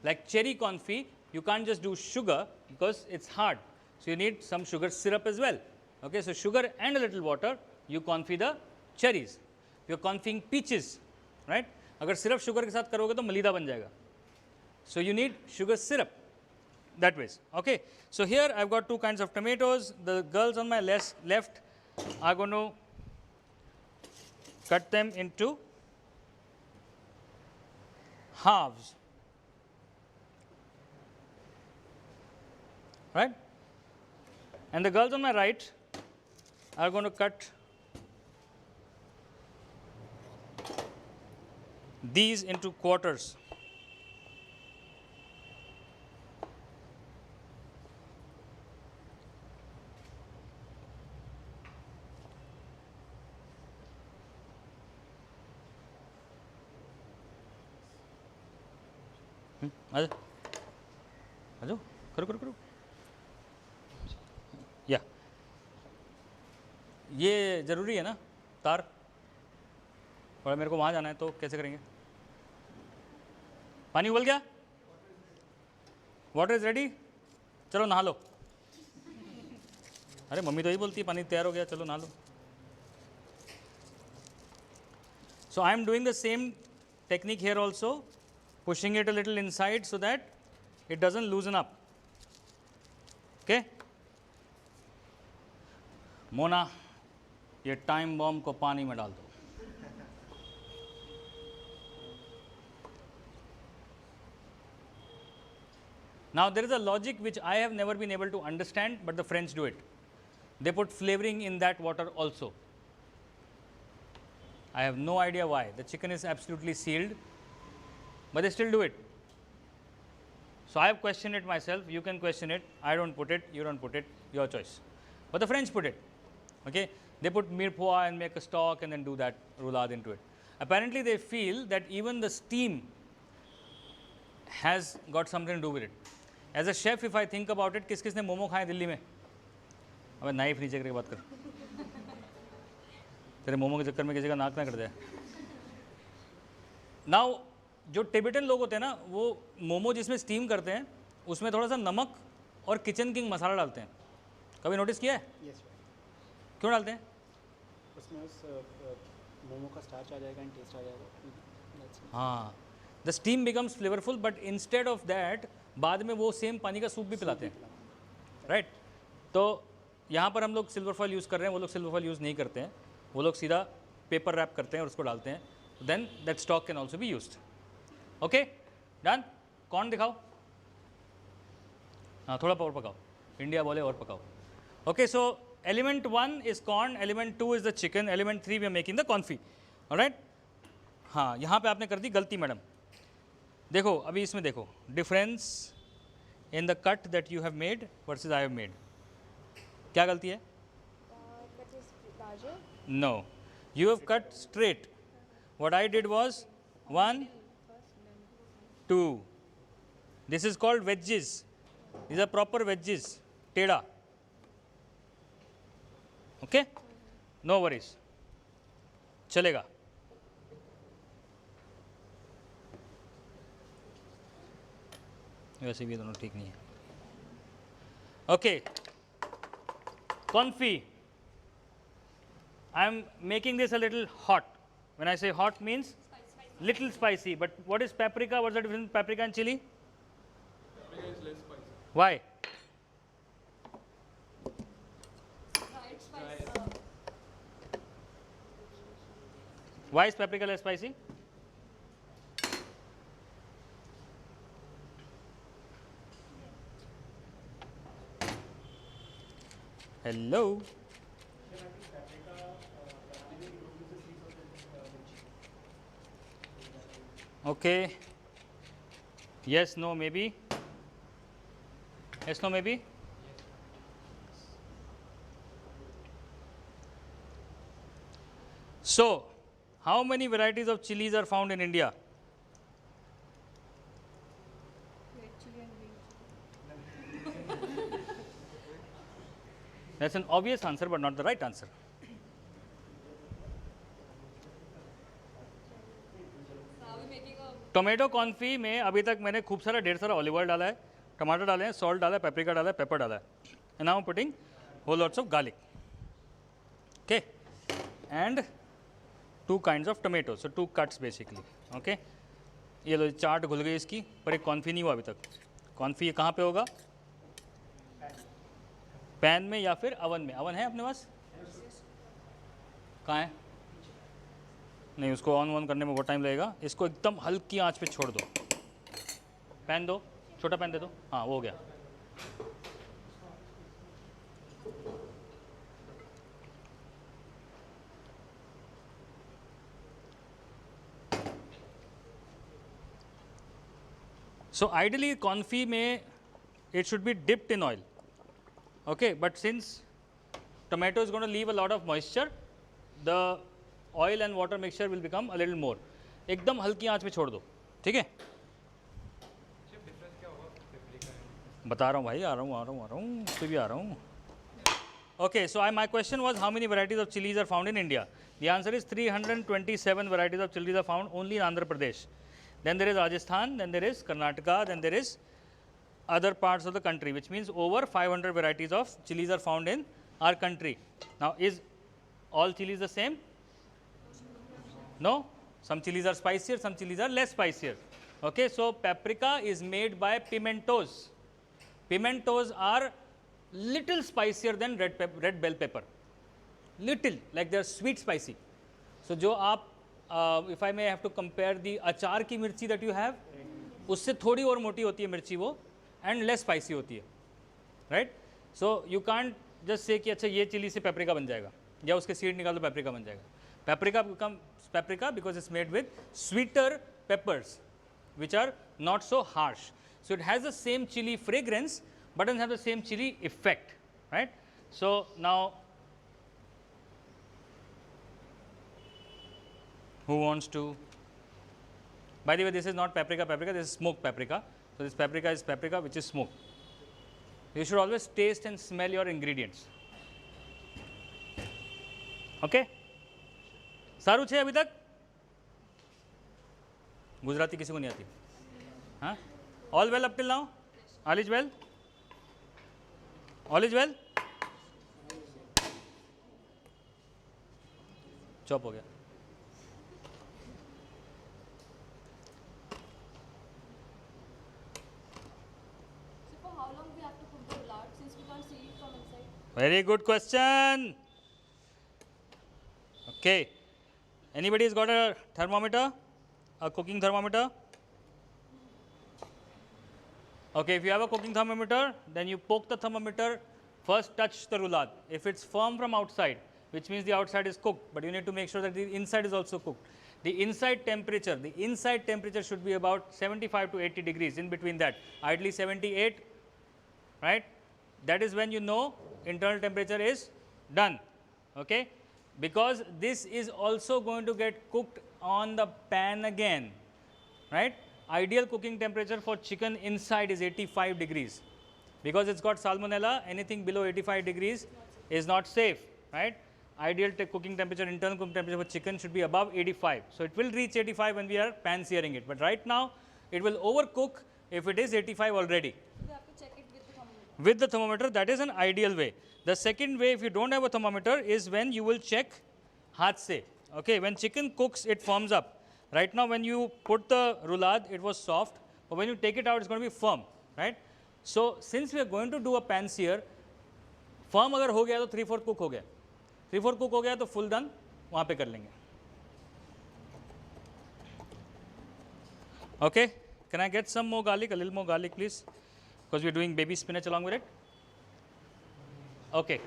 Like cherry confit, you can't just do sugar because it's hard. So you need some sugar syrup as well. Okay, so sugar and a little water, you confit the cherries. If you're confiting peaches, right? अगर सिर्फ sugar के साथ करोगे तो मलीदा बन जाएगा. So you need sugar syrup that ways. Okay, so here I've got two kinds of tomatoes. The girls on my left are going to cut them into halves, right? And the girls on my right are going to cut these into quarters. आ जाओ, करो करो करो। या ये ज़रूरी है ना तार, और मेरे को वहाँ जाना है तो कैसे करेंगे? पानी उबल गया, वाटर इज़ रेडी, चलो नहा लो। अरे मम्मी तो यही बोलती है पानी तैयार हो गया चलो नहा लो। So I am doing the same technique here also, pushing it a little inside so that it doesn't loosen up. Okay? Mona, ये टाइम बॉम्ब को पानी में डाल दो। Now there is a logic which I have never been able to understand, but the French do it. They put flavoring in that water also. I have no idea why. The chicken is absolutely sealed, but they still do it. So I have questioned it myself. You can question it. I don't put it. You don't put it. Your choice. But the French put it. Okay? They put mirepoix and make a stock and then do that roulade into it. Apparently they feel that even the steam has got something to do with it. As a chef, if I think about it, किस-किसने momo खाए दिल्ली में? अबे knife नीचे करके बात कर। तेरे मोमो के चक्कर में किसी का नाक ना कट जाए। नाउ जो टिबेटन लोग होते हैं ना, वो मोमो जिसमें स्टीम करते हैं उसमें थोड़ा सा नमक और किचन किंग मसाला डालते हैं। कभी नोटिस किया है? Yes, क्यों डालते हैं? उसमें उस मोमो का स्टार्च आ जाएगा एंड टेस्ट आ जाएगा। हाँ, the steam becomes flavourful, but instead of that बाद में वो सेम पानी का सूप भी पिलाते हैं, राइट? तो यहाँ पर हम लोग सिल्वर फॉइल यूज़ कर रहे हैं, वो लोग सिल्वर फॉइल यूज़ नहीं करते हैं, वो लोग सीधा पेपर रैप करते हैं और उसको डालते हैं, then that stock can also be used. Okay done. Corn दिखाओ, हाँ थोड़ा और पकाओ, इंडिया बोले और पकाओ। Okay so element 1 is corn, element 2 is the chicken, element 3 we are making the confit, alright? हाँ यहाँ पे आपने कर दी गलती मैडम। देखो अभी इसमें देखो difference in the cut that you have made versus I have made. क्या गलती है? Cut is larger. No, you have cut straight. What I did was 1, 2. This is called wedges. These are proper wedges. Teda. Okay? No worries. चलेगा। वैसे भी दोनों ठीक नहीं है। Okay. Confit. I am making this a little hot. When I say hot means little spicy. But what is paprika? What's the difference between paprika and chili? Paprika is less spicy. Why? Why is paprika less spicy? Hello. Okay. Yes, no, maybe. Yes, no, maybe. So, how many varieties of chilies are found in India? Red chili and green chili. That's an obvious answer, but not the right answer. Tomato confit में अभी तक मैंने खूब सारा ढेर सारा olive oil डाला है, टमाटर डाले हैं, सॉल्ट डाला है, पेपरिका डाला है, पेपर डाला है, and now putting whole lots of garlic, okay, and 2 kinds of tomatoes, so 2 cuts basically, okay. ये लो चाट घुल गई इसकी, पर एक कॉन्फी नहीं हुआ अभी तक। कॉन्फी कहाँ पे होगा? पैन में या फिर अवन में? अवन है अपने पास? कहाँ है? नहीं, उसको ऑन करने में बहुत टाइम लगेगा। इसको एकदम हल्की आंच पे छोड़ दो। पैन दो, छोटा पैन दे दो, हाँ वो हो गया। So ideally confit में it should be dipped in oil, okay, but since tomato is going to leave a lot of moisture, the oil and water mixture will become a little more. एकदम हल्की आंच में छोड़ दो, ठीक है? बता रहा हूँ भाई, आ रहा हूँ, उस पर भी आ रहा हूँ. Okay, so my question was how many varieties of chilies are found in India? The answer is 327 varieties of chilies are found only in Andhra Pradesh. Then there is Rajasthan, then there is Karnataka, then there is other parts of the country, which means over 500 varieties of chilies are found in our country. Now, is all chilies the same? No. Some chilies are spicier, some chilies are less spicier. Okay, so paprika is made by pimentos. Pimentos are little spicier than red bell pepper. Little, like they are sweet spicy. So जो आप if I may have to compare the अचार की मिर्ची that you have, उससे थोड़ी और मोटी होती है मिर्ची वो, and less spicy होती है, right? So you can't just say कि अच्छा ये चिली से पेपरिका बन जाएगा, या उसके सीड निकाल दो पेपरिका बन जाएगा. Paprika becomes paprika because it's made with sweeter peppers, which are not so harsh. So it has the same chili fragrance, but doesn't have the same chili effect, right? So now, who wants to? By the way, this is not paprika, this is smoked paprika. So this paprika is paprika which is smoked. You should always taste and smell your ingredients. Okay? सारू छे अभी तक? गुजराती किसी को नहीं आती? हाँ? All well up till now? All is well? All is well? Chop हो गया. So for how long we have to cook the roulade since we can't see it from inside? Very good question. Okay. Anybody has got a thermometer? A cooking thermometer? Okay, if you have a cooking thermometer, then you poke the thermometer, first touch the roulade. If it's firm from outside, which means the outside is cooked, but you need to make sure that the inside is also cooked. The inside temperature should be about 75 to 80 degrees, in between that. Ideally 78, right? That is when you know internal temperature is done, okay? Because this is also going to get cooked on the pan again, right? Ideal cooking temperature for chicken inside is 85 degrees. Because it's got salmonella, anything below 85 degrees is not safe, right? Ideal cooking temperature, internal cooking temperature for chicken should be above 85. So it will reach 85 when we are pan searing it. But right now, it will overcook if it is 85 already. We have to check it with the thermometer. With the thermometer, that is an ideal way. The second way, if you don't have a thermometer, is when you will check haath se. Okay, when chicken cooks, it firms up. Right now, when you put the roulade, it was soft, but when you take it out, it's going to be firm, right? So since we are going to do a pan sear, firm अगर हो गया तो 3/4 cook हो गया. 3/4 cook हो गया तो full done वहाँ पे कर लेंगे. Okay, can I get some more garlic, a little more garlic, please? Because we're doing baby spinach along with it. Okay.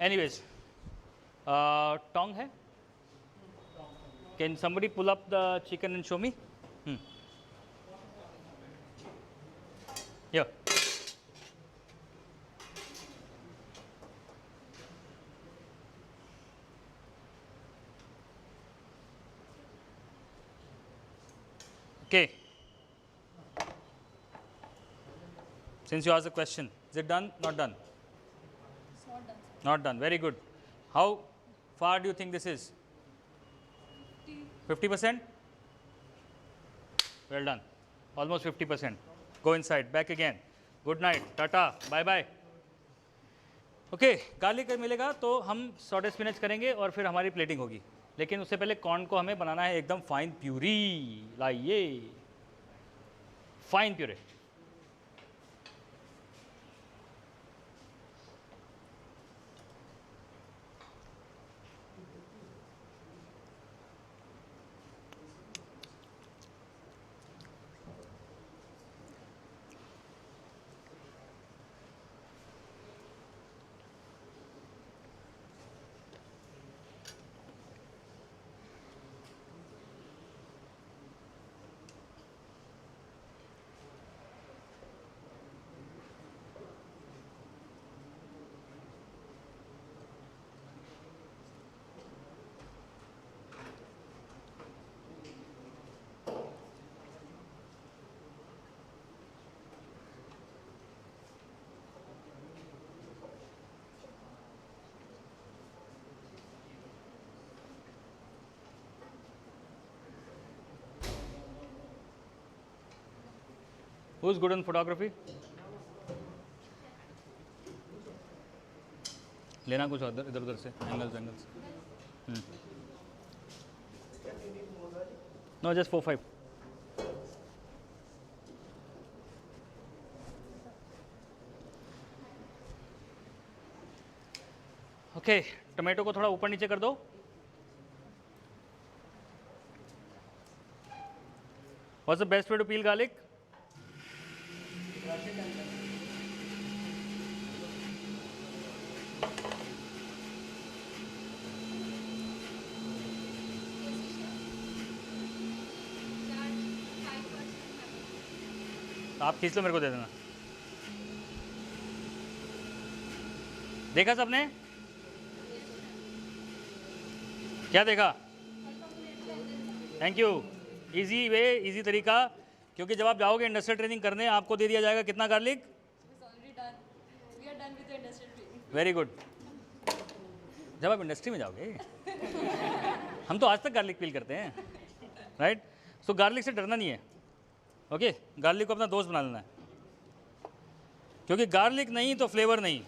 Anyways, tongue है? Can somebody pull up the chicken and show me? Here. Okay. Since you asked the question, is it done? Not done? It's not done. Not done. Very good. How far do you think this is? 50%? Well done. Almost 50%. Go inside. Back again. Good night. Tata. Bye bye. Okay. Garlic मिलेगा तो हम saute spinach करेंगे और फिर हमारी plating होगी. लेकिन उससे पहले कॉर्न को हमें बनाना है एकदम फाइन प्यूरी. लाइए fine puree. Who is good in photography? लेना कुछ उधर इधर उधर से angles no just 4-5 okay tomato को थोड़ा ऊपर नीचे कर दो। What's the best way to peel garlic? आप खींच लो, मेरे को दे देना। देखा सबने? क्या देखा? Thank you. Easy way, easy तरीका, क्योंकि जब आप जाओगे इंडस्ट्रियल ट्रेनिंग करने आपको दे दिया जाएगा कितना गार्लिक? Very good. जब आप इंडस्ट्री में जाओगे हम तो आज तक गार्लिक पील करते हैं, राइट? सो गार्लिक से डरना नहीं है, ओके? गार्लिक को अपना दोस्त बना लेना है, क्योंकि गार्लिक नहीं तो फ्लेवर नहीं।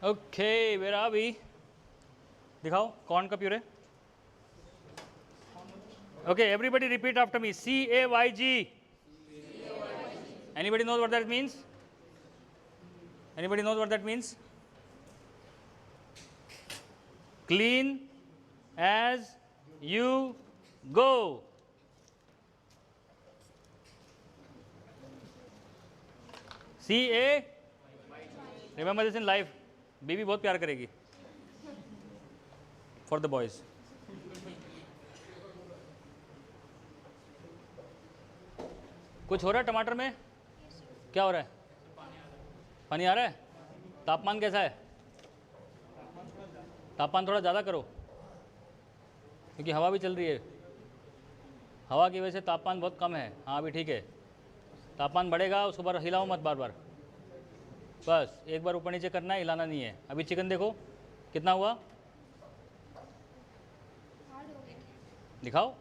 Okay where are we? दिखाओ कॉर्न का puree. Okay everybody repeat after me, CAYG। Anybody knows what that means? Anybody knows what that means? Clean as you go. CA, remember this in life. बीबी बहुत प्यार करेगी for the boys. कुछ हो रहा है टमाटर में? क्या हो रहा है? पानी आ रहा है? तापमान कैसा है? तापमान थोड़ा ज़्यादा करो, क्योंकि हवा भी चल रही है। हवा की वजह से तापमान बहुत कम है। हाँ अभी ठीक है। तापमान बढ़ेगा, उसको बार हिलाओ मत बार बार, बस एक बार ऊपर नीचे करना है, हिलाना नहीं है। अभी चिकन देखो कितना हुआ, दिखाओ।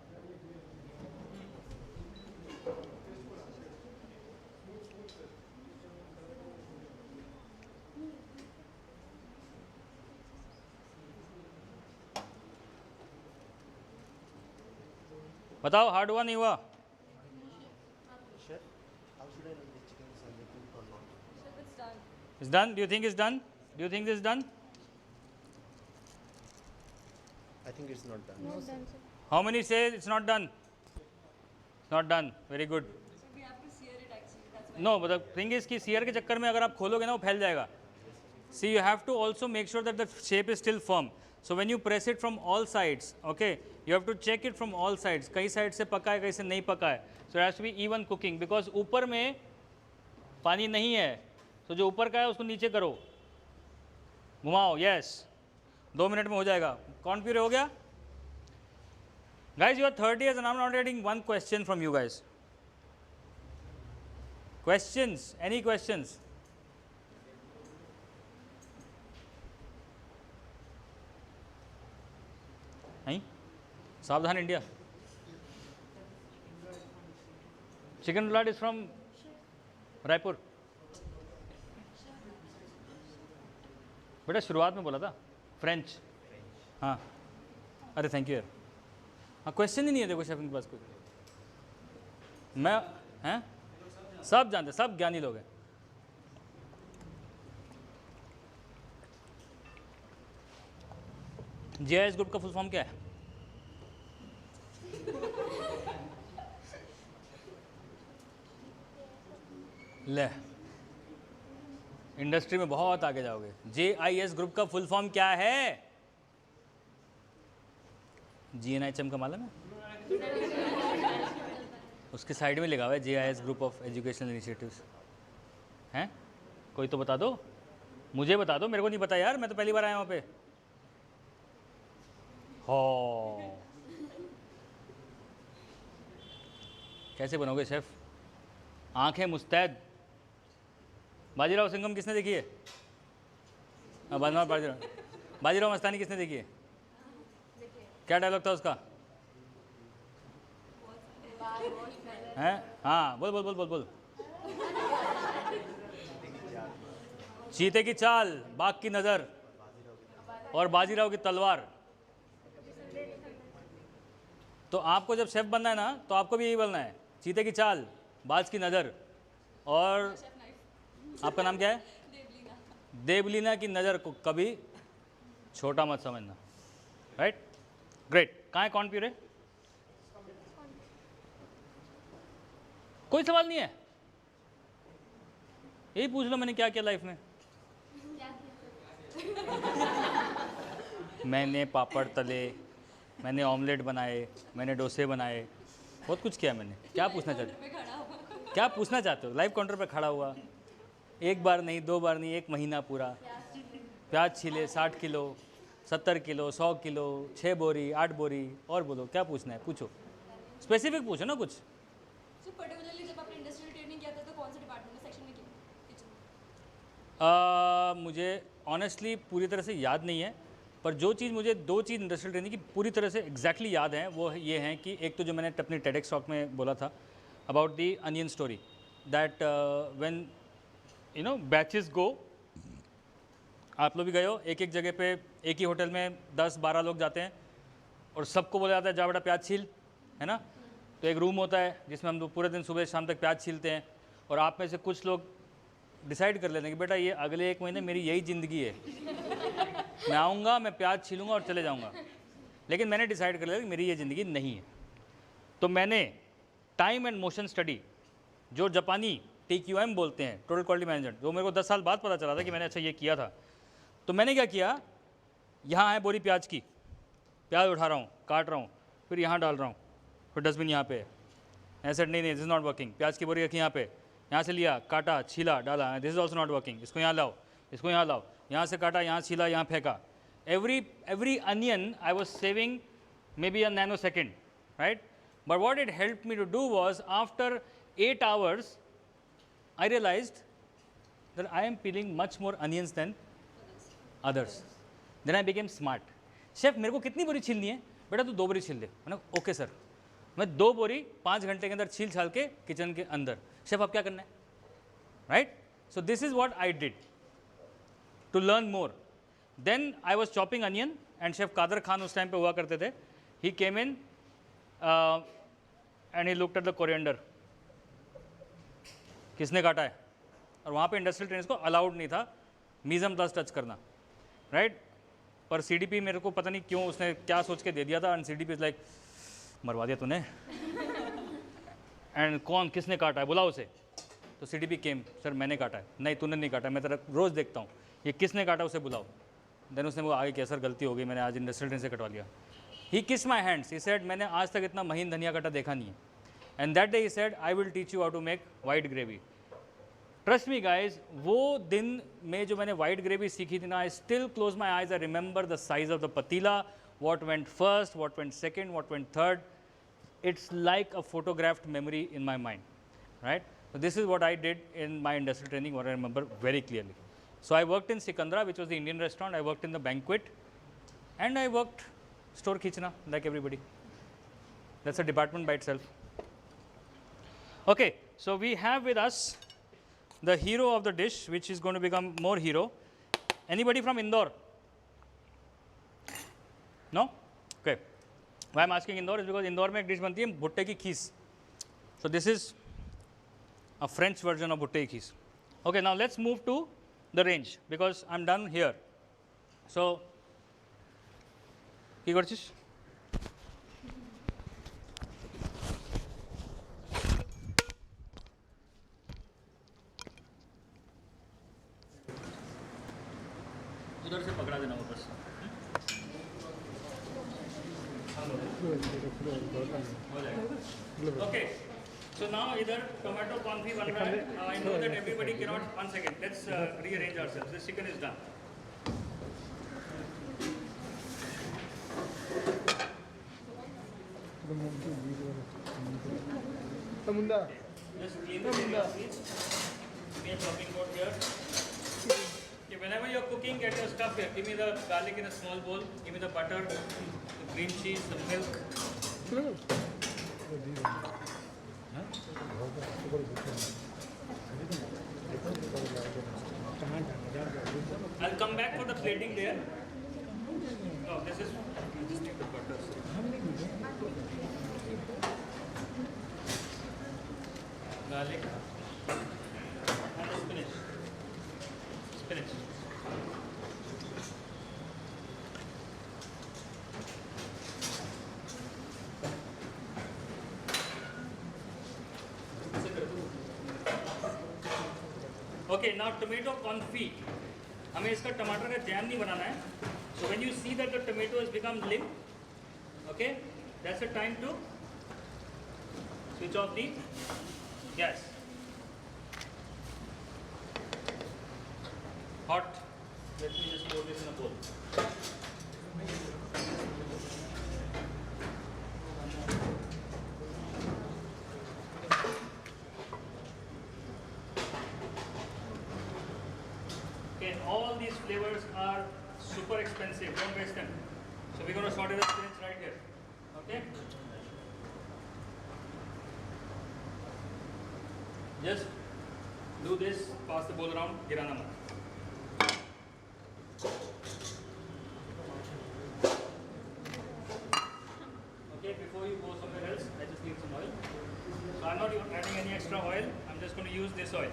बताओ हार्ड हुआ नहीं हुआ? It's done? Do you think it's done? Do you think this is done? I think it's not done. Not done, sir. How many say it's not done? It's not done. Very good. So we have to sear it actually. That's why. No, but the thing is कि sear के चक्कर में अगर आप खोलोगे ना वो फैल जाएगा. See, you have to also make sure that the shape is still firm. So when you press it from all sides, okay, you have to check it from all sides. कई साइड से पका है, कहीं से नहीं पका है. So it has to be even cooking because ऊपर में पानी नहीं है. तो जो ऊपर का है उसको नीचे करो, घुमाओ, यस 2 मिनट में हो जाएगा। कॉर्न प्यूरे हो गया? Guys you are 30 years and I'm not getting one question from you guys. Questions? Any questions? नहीं? सावधान India. Chicken roulade is from Raipur. बेटा शुरुआत में बोला था फ्रेंच। हाँ अरे थैंक यू यार। हाँ क्वेश्चन ही नहीं है देखो शेफ के पास कोई। मैं हैं सब जानते, सब ज्ञानी लोग हैं। GIS ग्रुप का फुल फॉर्म क्या है? ले इंडस्ट्री में बहुत आगे जाओगे। JIS ग्रुप का फुल फॉर्म क्या है? GNIHM का मालूम है? उसके साइड में लिखा हुआ है JIS group of educational initiatives. हैं? कोई तो बता दो, मुझे बता दो, मेरे को नहीं पता यार, मैं तो पहली बार आया वहाँ पे। हो कैसे बनोगे शेफ? आंखें मुस्तैद। बाजीराव सिंघम किसने देखी है? बाजीराव मस्तानी किसने देखी है? क्या डायलॉग था उसका? हैं? हाँ बोल बोल बोल बोल बोल। चीते की चाल, बाघ की नज़र और बाजीराव की तलवार। तो आपको जब शेफ बनना है ना, तो आपको भी यही बनना है, चीते की चाल, बाज की नज़र और आपका नाम क्या है? देवलीना की नज़र को कभी छोटा मत समझना। Right, great. कहाँ है कॉर्न प्यूरे? कोई सवाल नहीं है? यही पूछ लो मैंने क्या किया लाइफ में। मैंने पापड़ तले, मैंने ऑमलेट बनाए, मैंने डोसे बनाए, बहुत कुछ किया मैंने। क्या पूछना चाहते हो? क्या पूछना चाहते हो? लाइव काउंटर पे खड़ा हुआ, एक बार नहीं, दो बार नहीं, एक महीना पूरा। प्याज छिले 60 किलो, 70 किलो, 100 किलो, 6 बोरी, 8 बोरी। और बोलो क्या पूछना है, पूछो, स्पेसिफिक पूछो ना कुछ। So particularly जब आपने इंडस्ट्रियल ट्रेनिंग किया था तो कौन से डिपार्टमेंट में सेक्शन में किया किचन? मुझे ऑनेस्टली पूरी तरह से याद नहीं है, पर जो चीज़ मुझे, दो चीज़ इंडस्ट्रियल ट्रेनिंग की पूरी तरह से एग्जैक्टली याद हैं, वो ये हैं कि एक तो जो मैंने अपनी टेडेक्स टॉक में बोला था about the onion story, that when you know batches go, आप लोग भी गए हो, एक एक जगह पे एक ही होटल में 10-12 लोग जाते हैं और सबको बोला जाता है जा बेटा प्याज छील, है ना। तो एक रूम होता है जिसमें हम पूरे दिन सुबह शाम तक प्याज छीलते हैं और आप में से कुछ लोग डिसाइड कर लेते हैं कि बेटा ये अगले 1 महीने मेरी यही ज़िंदगी है, मैं आऊँगा, मैं प्याज छीलूँगा और चले जाऊँगा। लेकिन मैंने डिसाइड कर लिया कि मेरी ये ज़िंदगी नहीं है। तो मैंने टाइम एंड मोशन स्टडी, जो जापानी TQM बोलते हैं, टोटल क्वालिटी मैनेजमेंट, जो मेरे को 10 साल बाद पता चला था कि मैंने अच्छा ये किया था। तो मैंने क्या किया, यहाँ है बोरी प्याज की, प्याज उठा रहा हूँ, काट रहा हूँ, फिर यहाँ डाल रहा हूँ, फिर डस्टबिन यहाँ पे है। ऐसे नहीं दिस इज़ नॉट वर्किंग। प्याज की बोरी रखी यहाँ पे, यहाँ से लिया, काटा, छीला, डाला, this is also not working. इसको यहाँ लाओ, इसको यहाँ लाओ, यहाँ से काटा, यहाँ छीला, यहाँ फेंका। every onion I was saving maybe a nanosecond, right? But what it helped me to do was, after 8 hours, I realized that I am peeling much more onions than others. Then I became smart. Chef मेरे को कितनी बोरी छीलनी है? बेटा तू 2 बोरी छील दे। मैंने ओके सर, मैं 2 बोरी 5 घंटे के अंदर छील छाल के किचन के अंदर। शेफ अब क्या करना है? Right? So this is what I did to learn more. Then I was chopping onion and Chef Kader Khan उस टाइम पे हुआ करते थे. He came in and he looked at the coriander. किसने काटा है? और वहाँ पे इंडस्ट्रियल ट्रेनर्स को अलाउड नहीं था मीज़म प्लस टच करना, राइट? पर CDP मेरे को पता नहीं क्यों उसने क्या सोच के दे दिया था, एंड CDP इज लाइक मरवा दिया तूने. एंड कौन किसने काटा है, बुलाओ उसे. तो CDP केम, सर मैंने काटा है. नहीं तूने नहीं काटा, मैं तेरा रोज़ देखता हूँ, ये किसने काटा उसे बुलाओ. देन उसने वो आगे किया, सर गलती हो गई, मैंने आज इंडस्ट्रियल ट्रेन से कटवा लिया. ही किस माई हैंड्स, ही सेड मैंने आज तक इतना महीन धनिया कटा देखा नहीं है. And that day he said I will teach you how to make white gravy. Trust me guys, वो दिन में जो मैंने वाइट ग्रेवी सीखी थी ना, I still close my eyes, I remember the size of the patila, what went first, what went second, what went third. It's like a photographed memory in my mind, right? So this is what I did in my industrial training, what I remember very clearly. So I worked in Sikandra, which was the Indian restaurant. I worked in the banquet, and I worked store khichna like everybody. That's a department by itself. Okay, so we have with us the hero of the dish, which is going to become more hero. Anybody from Indore? No? Okay. Why I'm asking Indore is because Indore में एक dish बनती है भुट्टे की खीस. So this is a French version of भुट्टे की खीस. Okay, now let's move to the range because I'm done here. So কি করছিস? उधर से पकड़ा देना वापस. Okay, So now either tomato confit bun raha hai. Now I know that everybody cannot. 1 second. Let's rearrange ourselves. This chicken is done. Just clean the area, please. Give me a chopping board here. Okay, whenever you're cooking, get your stuff here. Give me the garlic in a small bowl. Give me the butter, the green cheese, the milk. I'll come back for the plating there. No, this is. I just need the butter. Garlic and the spinach. Spinach. Okay, now tomato confit. हमें इसका टमाटर का jam नहीं बनाना है. So when you see that the tomato has become limp, okay, that's the time to switch off the gas. Hot. Let me just pour this in a bowl. Okay, all these flavors are super expensive. Don't waste them. So we're going to saute the spinach right here. Okay. Just do this, pass the bowl around, girana mat. Okay, before you go somewhere else, I just need some oil. So I'm not even adding any extra oil, I'm just going to use this oil.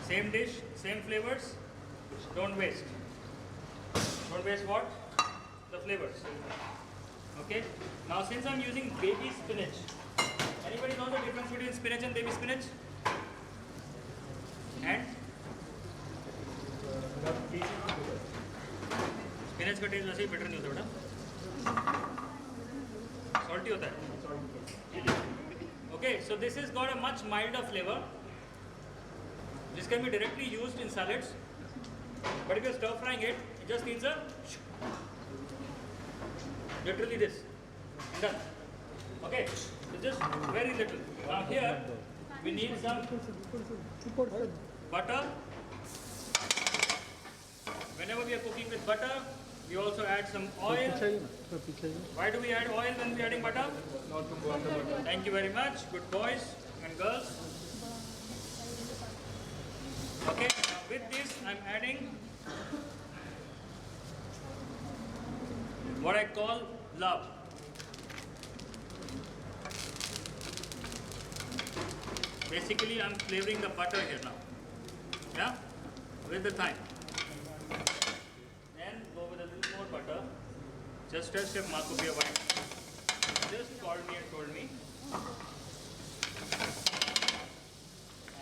Same dish, same flavors, don't waste. Don't waste what? The flavors. Okay, now since I'm using baby spinach, anybody know the difference between spinach and baby spinach? And? Spinach का test वैसे ही better नहीं होता बेटा. Salty होता है. Okay, so this has got a much milder flavor. This can be directly used in salads. But if you're stir frying it, it just needs a literally this. And done. Okay, so just very little. Now here we need some butter. Whenever we are cooking with butter, we also add some oil. Why do we add oil when we are adding butter? Not to burn the butter. Thank you very much, good boys and girls. Okay, now with this I'm adding what I call love. Basically I'm flavoring the butter here now. Yeah? With the thyme. Then go with a little more butter. Just as Chef Marco just called me and told me.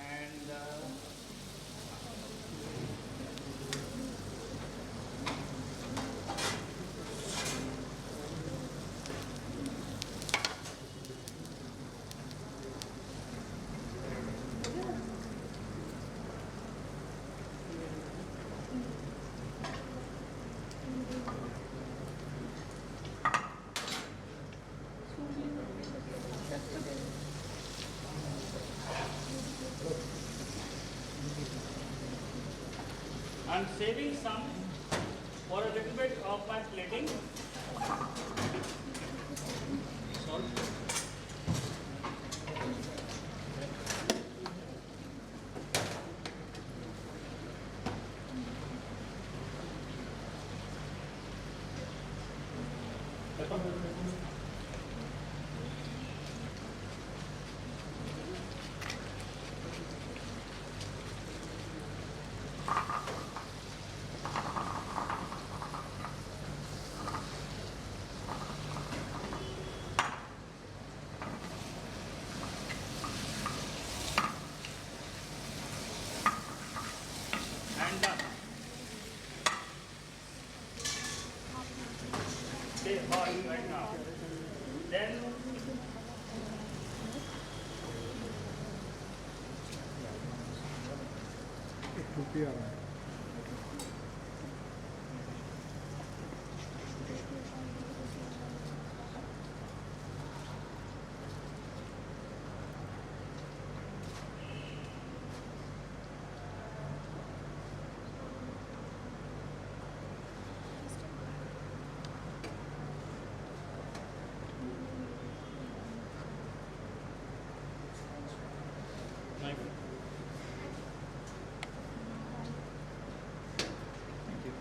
And I'm saving some for a little bit of my plating. Salt. And done. Stay hot right now. Then PR. Knife. Thank you.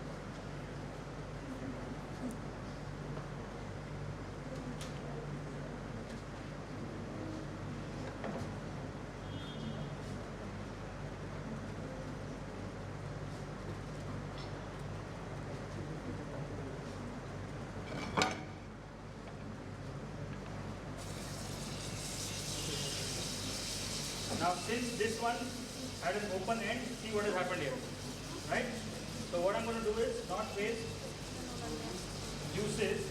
Now since this one had an open end, see what has happened here, right? So what I'm going to do is not waste juices.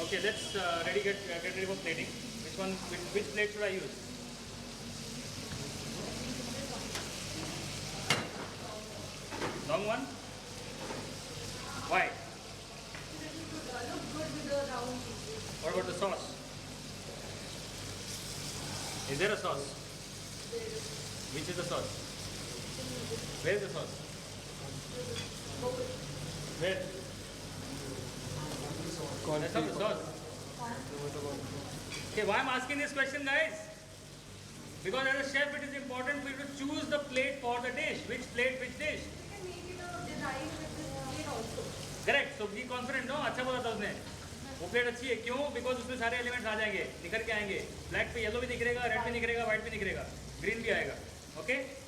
Okay, let's get ready for plating. Which plate should I use? Long one? Why? What about the sauce? Is there a sauce? Which is the sauce? Where is the sauce? Where? That's not the sauce. Okay, why I'm asking this question, guys? Because as a chef, it is important for you to choose the plate for the dish. Which plate, which dish? You can make it a design with this plate also. Correct. So be confident, no? अच्छा बोला था उसने. वो plate अच्छी है क्यों? Because उसमें सारे एलिमेंट्स आ जाएंगे, निखर के आएंगे. ब्लैक पे येलो भी निकलेगा, रेड भी निकलेगा, व्हाइट भी निकलेगा, ग्रीन भी आएगा. Okay?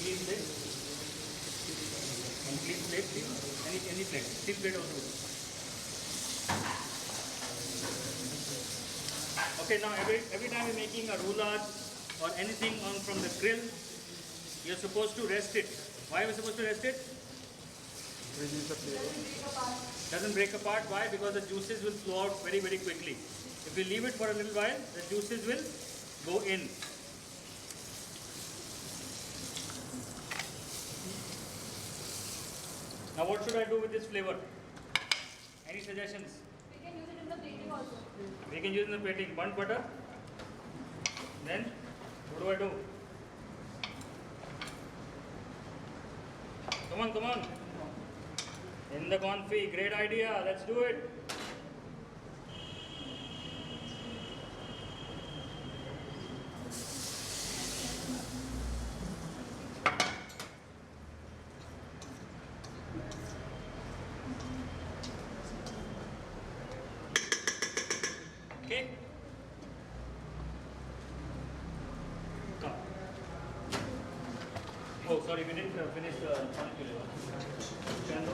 Clean plate. One clean plate, please. Any plate. Steel plate also. Okay, now every time you're making a roulade or anything from the grill, you're supposed to rest it. Why are we supposed to rest it? Reduce the flavor. Doesn't break apart. Why? Because the juices will flow out very, very quickly. If you leave it for a little while, the juices will go in. Now what should I do with this flavor? Any suggestions? We can use it in the plating also. We can use in the plating. Burnt butter. Then what do I do? Come on, come on. In the confit. Great idea. Let's do it. Okay. Come. Oh, sorry, we didn't finish the candle.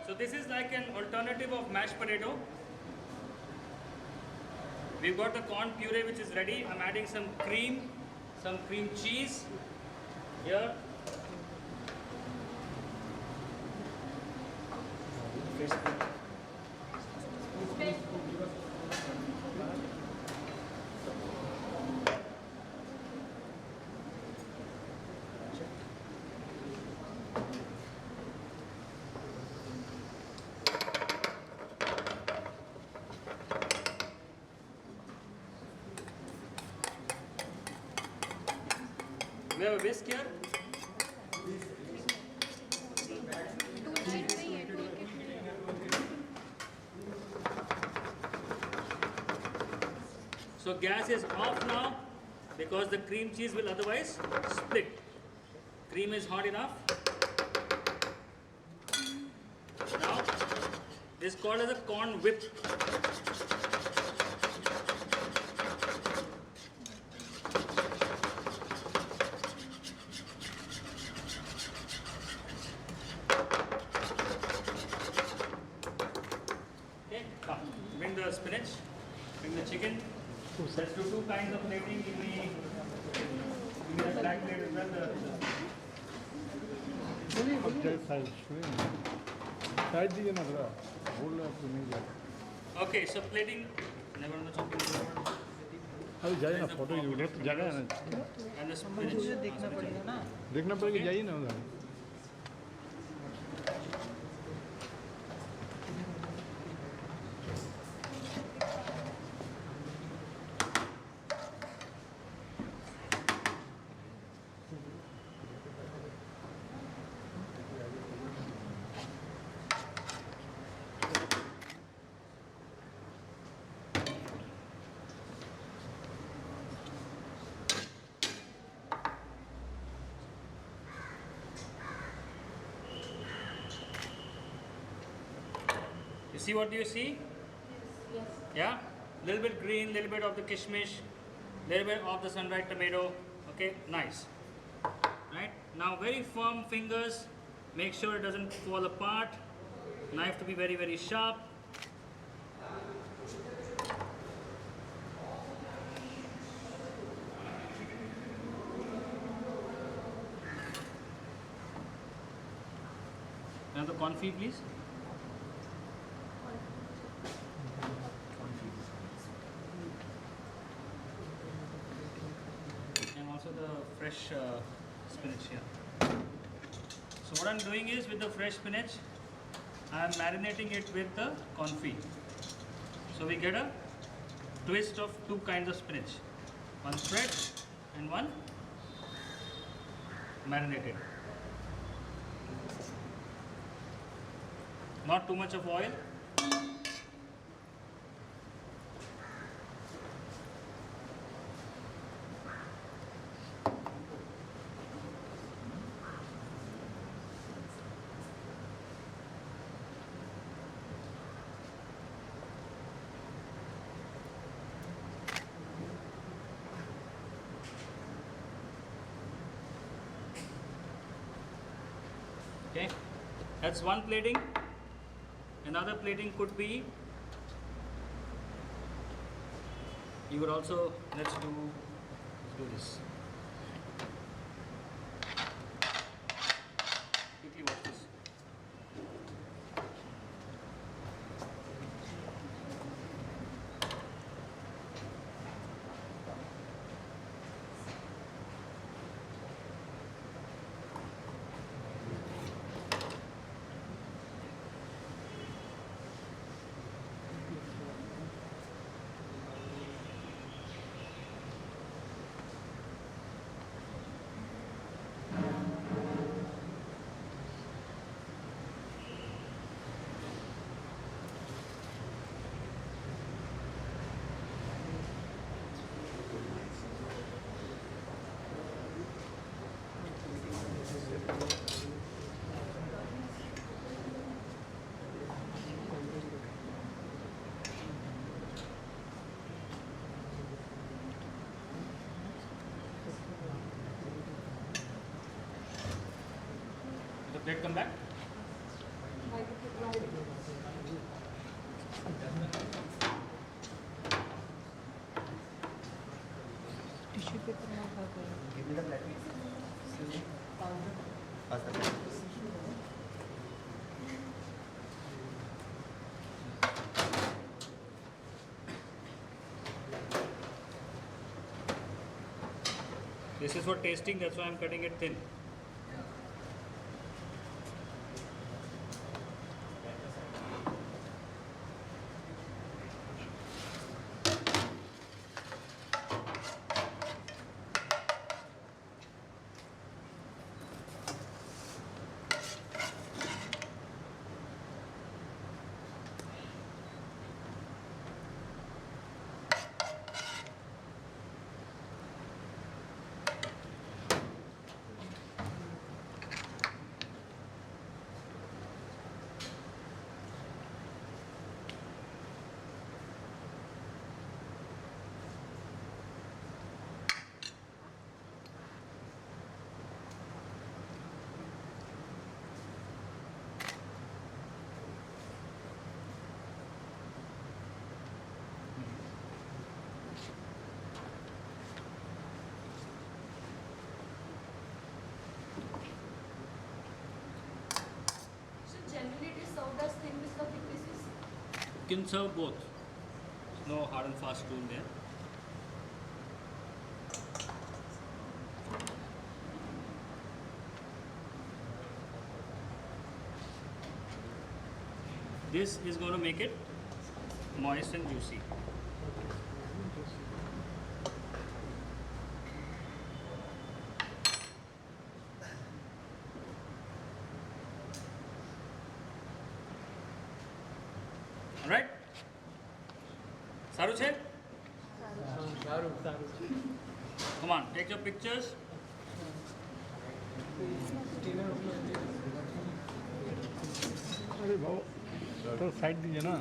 So this is like an alternative of mashed potato. We've got the corn puree which is ready. I'm adding some cream cheese here. We have a whisk here. So gas is off now because the cream cheese will otherwise split. Cream is hot enough. Now this is called as a corn whip. Bring the spinach, bring the chicken. Let's do two kinds of plating. Give me the black plate as well. Okay, so plating. Never on the chopping board. अभी जाइए ना photo उधर तो जगह है ना And the spinach. देखना पड़ेगा जाइए ना उधर You see what you see? Yes. Yeah? Little bit green, little bit of the kishmish, little bit of the sun-dried tomato. Okay, nice. Right? Now very firm fingers. Make sure it doesn't fall apart. Knife to be very, very sharp. Now the confit, please. And also the fresh spinach here. So what I'm doing is with the fresh spinach, I'm marinating it with the confit. So we get a twist of two kinds of spinach. One fresh and one marinated. Not too much of oil. Okay, that's one plating. Another plating could be, you would also, let's do this. Quickly watch this. The plate come back. Tissue paper ना खा कर Give me the platter. Excuse me. Pass the platter. This is for tasting, that's why I'm cutting it thin. So generally it is served as thin with the thick pieces. You can serve both. No hard and fast rule there. This is going to make it moist and juicy. Alright? Saru che? Come on, take your pictures. अरे भाव तो side दीजिए ना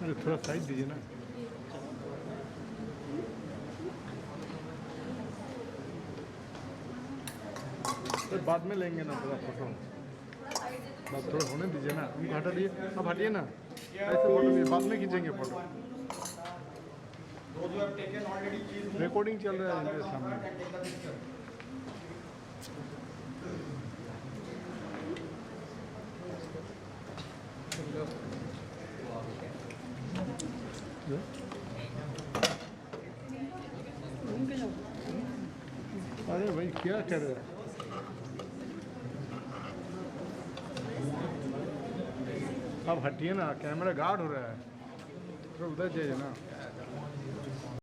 अरे थोड़ा side दीजिए ना तो बाद में लेंगे ना थोड़ा फोटो बस थोड़ा होने दीजिए ना उनको हटा दिए अब हटिए ना ऐसे फोटो नहीं बाद में खींचेंगे photo Those who have taken already, please move. Recording चल रहा है इनके सामने And take the picture. अरे भाई क्या कर रहे हैं अब हटिए ना कैमरा गार्ड हो रहा है तो उधर जाइए ना